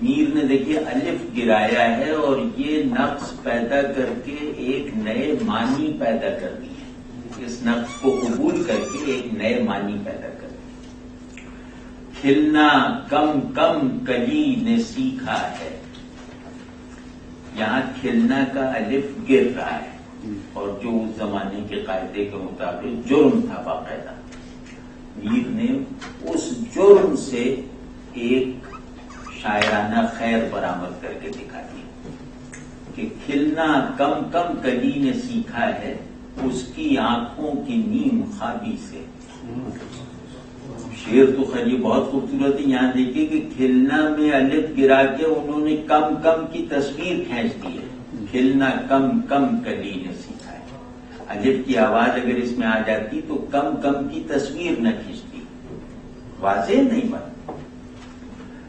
میر نے دیکھیے الف گرایا ہے اور یہ نقص پیدا کر کے ایک نئے معنی پیدا کر دیے. اس نقص کو قبول کر کے ایک نئے معنی پیدا کر دیے. کھلنا کم کم کلی نے سیکھا ہے، یہاں کھلنا کا الف گر رہا ہے، اور جو اس زمانے کے قاعدے کے مطابق جرم تھا باقاعدہ. میر نے اس جرم سے ایک شاعرانہ خیر برآمد کر کے دکھا دیا کہ کھلنا کم کم کلی نے سیکھا ہے، اس کی آنکھوں کی نیم خوابی سے. شعر تو خیر یہ بہت خوبصورت ہے. یہاں دیکھیے کہ کھلنا میں الف گرا کے انہوں نے کم کم کی تصویر کھینچ دی ہے. کھلنا کم کم کلی نے سکھا ہے. الف کی آواز اگر اس میں آ جاتی تو کم کم کی تصویر نہ کھینچتی. واضح نہیں بات.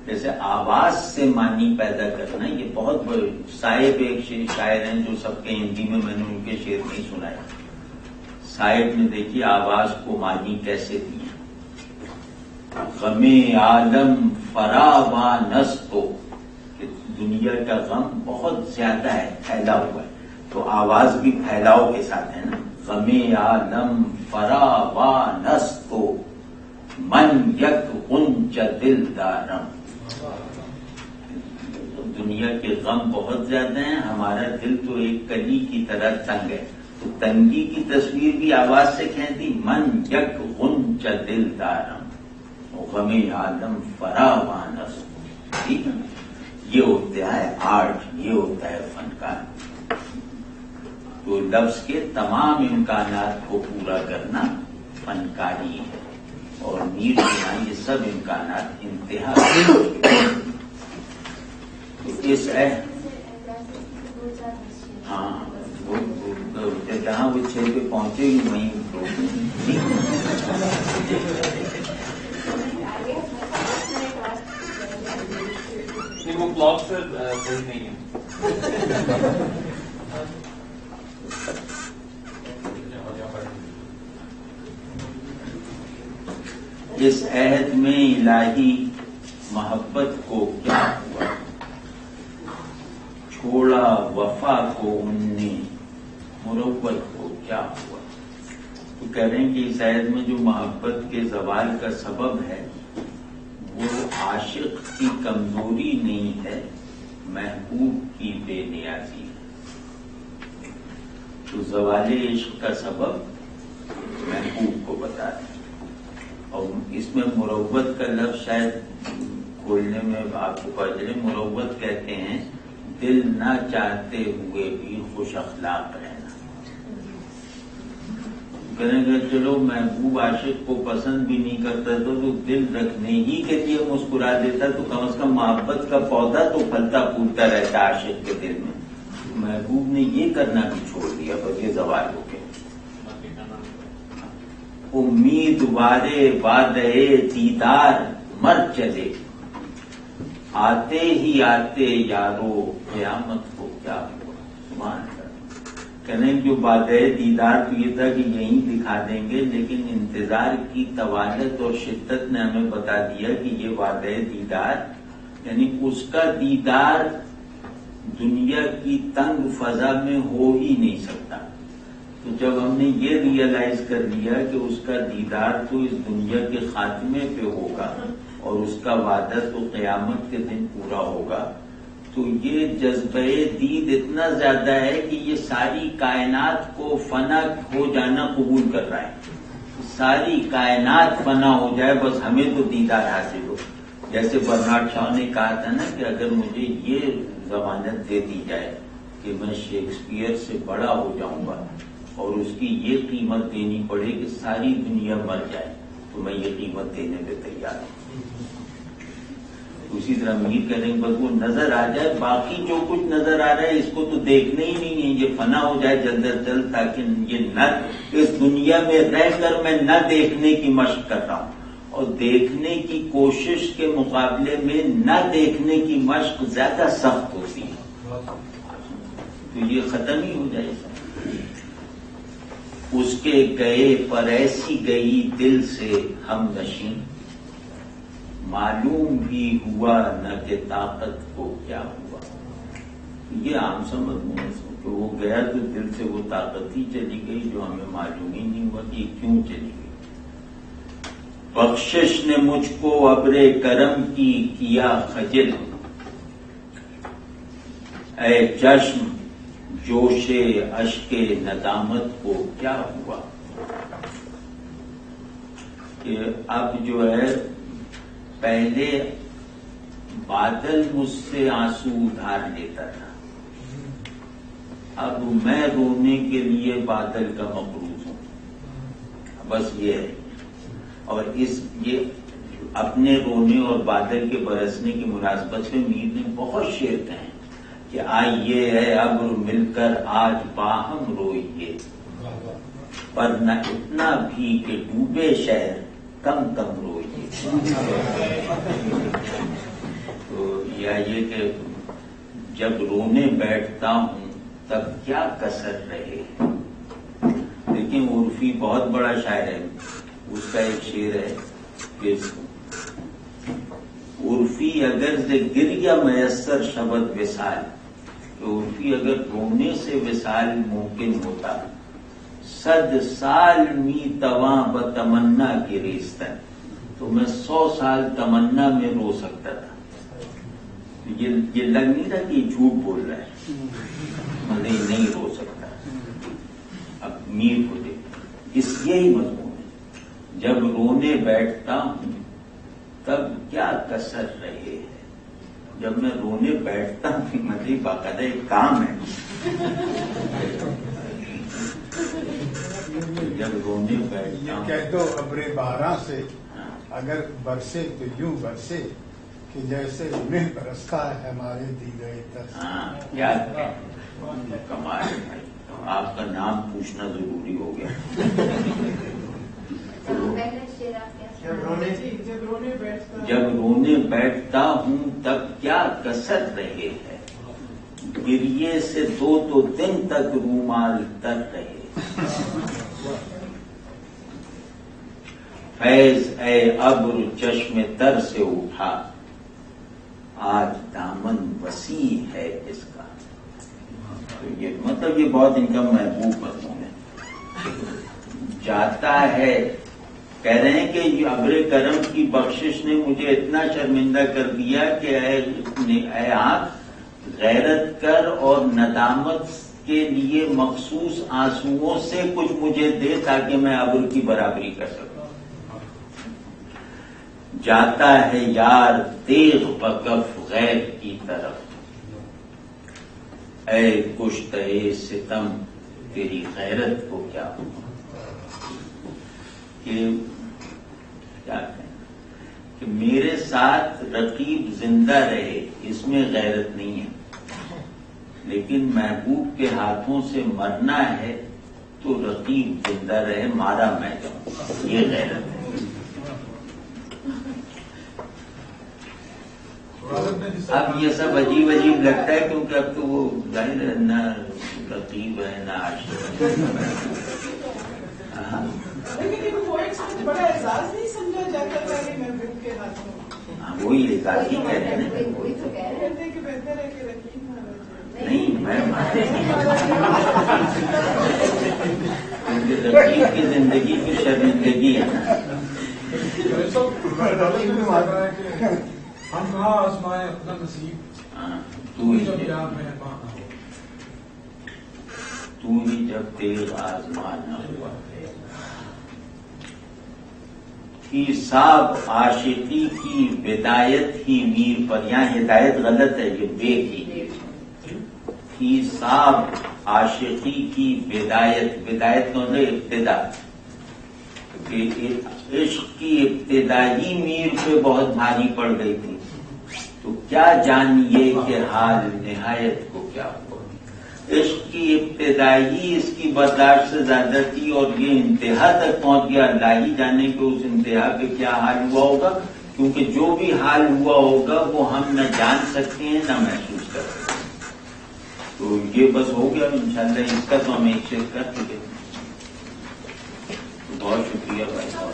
جیسے آواز سے معنی پیدا کرنا یہ بہت بڑے. صاحب ایک شاعر ہیں جو سب کے ہندی میں نے ان کے شعر نہیں سنائے. صاحب نے دیکھیے آواز کو معنی کیسے دی. غم عالم فراوانستو کہ دنیا کا غم بہت زیادہ ہے, پھیلا ہوا ہے, تو آواز بھی پھیلاؤ کے ساتھ ہے نا. غم عالم فراوانستو من یک غنچ دل دارم. دنیا کے غم بہت زیادہ ہیں, ہمارا دل تو ایک کلی کی طرح تنگ ہے. تو تنگی کی تصویر بھی آواز سے کہتی. من یک غنچ دل دارم غم عالم فراوانستو. ٹھیک ہے, یہ ہوتا ہے آرٹ, یہ ہوتا ہے فنکار. تو لفظ کے تمام امکانات کو پورا کرنا فنکاری ہے, اور میر کے یہ سب امکانات انتہا. تو اس ہاں جہاں وہ 6 پہ پہنچے گی وہیں وہ بلاگ سے صحیح نہیں ہے. اس عہد میں الہی محبت کو کیا ہوا, چھوڑا وفا کو ان نے مروت کو کیا ہوا. تو کہہ رہے ہیں کہ اس عہد میں جو محبت کے زوال کا سبب ہے وہ عاشق کی کمزوری نہیں ہے, محبوب کی بے نیازی ہے. تو زوال عشق کا سبب محبوب کو بتا دیں. اور اس میں مروت کا لفظ شاید کھولنے میں آپ کو پتا چلے. مروت کہتے ہیں دل نہ چاہتے ہوئے بھی خوش اخلاق رہنا. کہنے گا چلو محبوب عاشق کو پسند بھی نہیں کرتا تو دل رکھنے ہی کے لیے مسکرا دیتا, تو کم از کم محبت کا پودا تو پھلتا پھولتا رہتا عاشق کے دل میں. محبوب نے یہ کرنا بھی چھوڑ دیا, بس یہ زوال ہو گیا. امیدوارے وعدے دیدار مر چلے, آتے ہی آتے یارو قیامت کو کیا ہوا. سبحان اللہ. کہنے جو وعدے دیدار تو یہ تھا کہ یہیں دکھا دیں گے, لیکن انتظار کی طوالت اور شدت نے ہمیں بتا دیا کہ یہ وعدے دیدار یعنی اس کا دیدار دنیا کی تنگ فضا میں ہو ہی نہیں سکتا. تو جب ہم نے یہ ریئلائز کر لیا کہ اس کا دیدار تو اس دنیا کے خاتمے پہ ہوگا اور اس کا وعدہ تو قیامت کے دن پورا ہوگا, تو یہ جذبہ دید اتنا زیادہ ہے کہ یہ ساری کائنات کو فنا ہو جانا قبول کر رہا ہے. ساری کائنات فنا ہو جائے, بس ہمیں تو دیدار حاصل ہو. جیسے برنارڈ شاہ نے کہا تھا نا کہ اگر مجھے یہ ضمانت دے دی جائے کہ میں شیکسپیئر سے بڑا ہو جاؤں گا اور اس کی یہ قیمت دینی پڑے کہ ساری دنیا مر جائے, تو میں یہ قیمت دینے پہ تیار ہوں. اسی طرح میر کہہ رہے ہیں بس وہ نظر آ جائے, باقی جو کچھ نظر آ رہا ہے اس کو تو دیکھنا ہی نہیں ہے, یہ فنا ہو جائے جلد از جلد, تاکہ یہ نہ اس دنیا میں رہ کر میں نہ دیکھنے کی مشق کر رہا ہوں. اور دیکھنے کی کوشش کے مقابلے میں نہ دیکھنے کی مشق زیادہ سخت ہوتی ہے, تو یہ ختم ہی ہو جائے. اس کے گئے پر ایسی گئی دل سے ہم نشین, معلوم بھی ہوا نہ کہ طاقت کو کیا ہوا. یہ عام سا مضمون ہے کہ وہ گیا تو دل سے وہ طاقت ہی چلی گئی جو ہمیں معلوم ہی نہیں ہوا کہ کیوں چلی گئی. بخشش نے مجھ کو ابر کرم کی کیا خجل, اے چشم جوش اشک ندامت کو کیا ہوا. کہ اب جو ہے پہلے بادل مجھ سے آنسو ادھار لیتا تھا, اب میں رونے کے لیے بادل کا مقروض ہوں. بس یہ ہے اور یہ اپنے رونے اور بادل کے برسنے کی مناسبت سے میر نے بہت شعر کہے کہ آئیے ہے ابر مل کر آج باہم روئیے، پر نہ اتنا بھی کہ ڈوبے شہر کم کم روئیے۔ تو یہ کہ جب رونے بیٹھتا ہوں تب کیا کسر رہے۔ لیکن عرفی بہت بڑا شاعر ہے، اس کا ایک شعر ہے کہ عرفی اگر سے گریا میسر شبد وصال، کہ عرفی اگر رونے سے وصال ممکن ہوتا، 100 سال می تواں بتمنا گریستن، تو میں 100 سال تمنا میں رو سکتا تھا۔ یہ لگ نہیں رہا کہ یہ جھوٹ بول رہا ہے، نہیں رو سکتا۔ اب میر کو دیکھ، اس یہی مضمون ہے، جب رونے بیٹھتا ہوں تب کیا کسر رہے ہے۔ جب میں رونے بیٹھتا ہوں مطلب باقاعدہ ایک کام ہے، جب رونے بیٹھتا یہ ہوں کہہ دو ابر بارہ سے اگر برسے تو یوں برسے کہ جیسے مہ برستا ہے ہمارے دی گئے ترس۔ ہاں کیا کمال ہے بھائی، آپ کا نام پوچھنا ضروری ہو گیا۔ جب رونے بیٹھتا ہوں تب کیا کسر رہے ہے، گریے سے 2 دن تک رومال تر رہے۔ فیض اے ابر چشم تر سے اٹھا، آج دامن وسیع ہے اس کا۔ تو یہ مطلب یہ بہت ان کا محبوب مضمون ہے۔ جاتا ہے، کہہ رہے ہیں کہ یہ ابر کرم کی بخشش نے مجھے اتنا شرمندہ کر دیا کہ اے آنکھ غیرت کر اور ندامت کے لیے مخصوص آنسوؤں سے کچھ مجھے دے تاکہ میں ابر کی برابری کر سکوں۔ جاتا ہے یار تیغ بکف غیر کی طرف، اے کشتہ ستم تیری غیرت کو کیا ہو۔ کہ کیا کہیں کہ میرے ساتھ رقیب زندہ رہے، اس میں غیرت نہیں ہے، لیکن محبوب کے ہاتھوں سے مرنا ہے تو رقیب زندہ رہے، مارا میں جاؤں، یہ غیرت ہے۔ اب یہ سب عجیب عجیب لگتا ہے کیونکہ اب تو وہ ظاہر ہے نہ رقیب ہے نہ عاشق ہے۔ لیکن بڑا اعزاز نہیں سمجھا جاتا تھا کہ محبوب کے ہاتھوں، وہی اعزاز ہی کہہ رہے ہیں نا۔ کہتے ہیں کہ بہتر ہے کہ رقیب نہ رہ جائے۔ نہیں میں رقیب کی زندگی کی شرمندگی ہے نا۔ ہم کہاں آزمائے اپنا نصیب، تو ہی جب تیغ آزمانا ہوا کہ صاحب عاشقی کی بدایت ہی میر پر، یہاں ہدایت غلط ہے، یہ بے کی صاحب عاشقی کی بدایت کون ہے؟ ابتدا، کہ عشق کی ابتدا ہی میر پہ بہت بھاری پڑ گئی تھی، تو کیا جانیے کہ حال نہایت کو کیا ہوا۔ عشق کی ابتدائی اس کی برداشت سے زیادہ تھی اور یہ انتہا تک پہنچ گیا، اللہ ہی جانے کہ اس انتہا پہ کیا حال ہوا ہوگا، کیونکہ جو بھی حال ہوا ہوگا وہ ہم نہ جان سکتے ہیں نہ محسوس کر سکتے ہیں۔ تو یہ بس ہو گیا انشاءاللہ، اس کا تو ہم ایک شیئر کر چکے ہیں۔ بہت شکریہ بھائی صاحب۔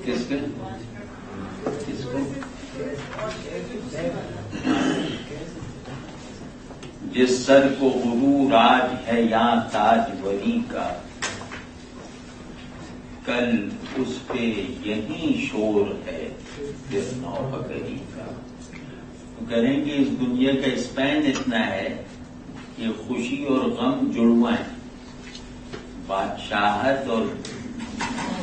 کس کو جس سر کو غرور آج ہے یا تاج وری کا، کل اس پہ یہی شور ہے پھر نوبگری کا۔ تو کہیں کہ اس دنیا کا اسپین اتنا ہے کہ خوشی اور غم جڑواں ہیں، بادشاہت اور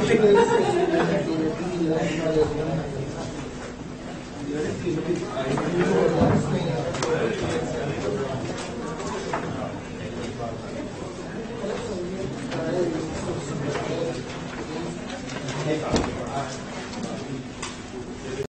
Exactly.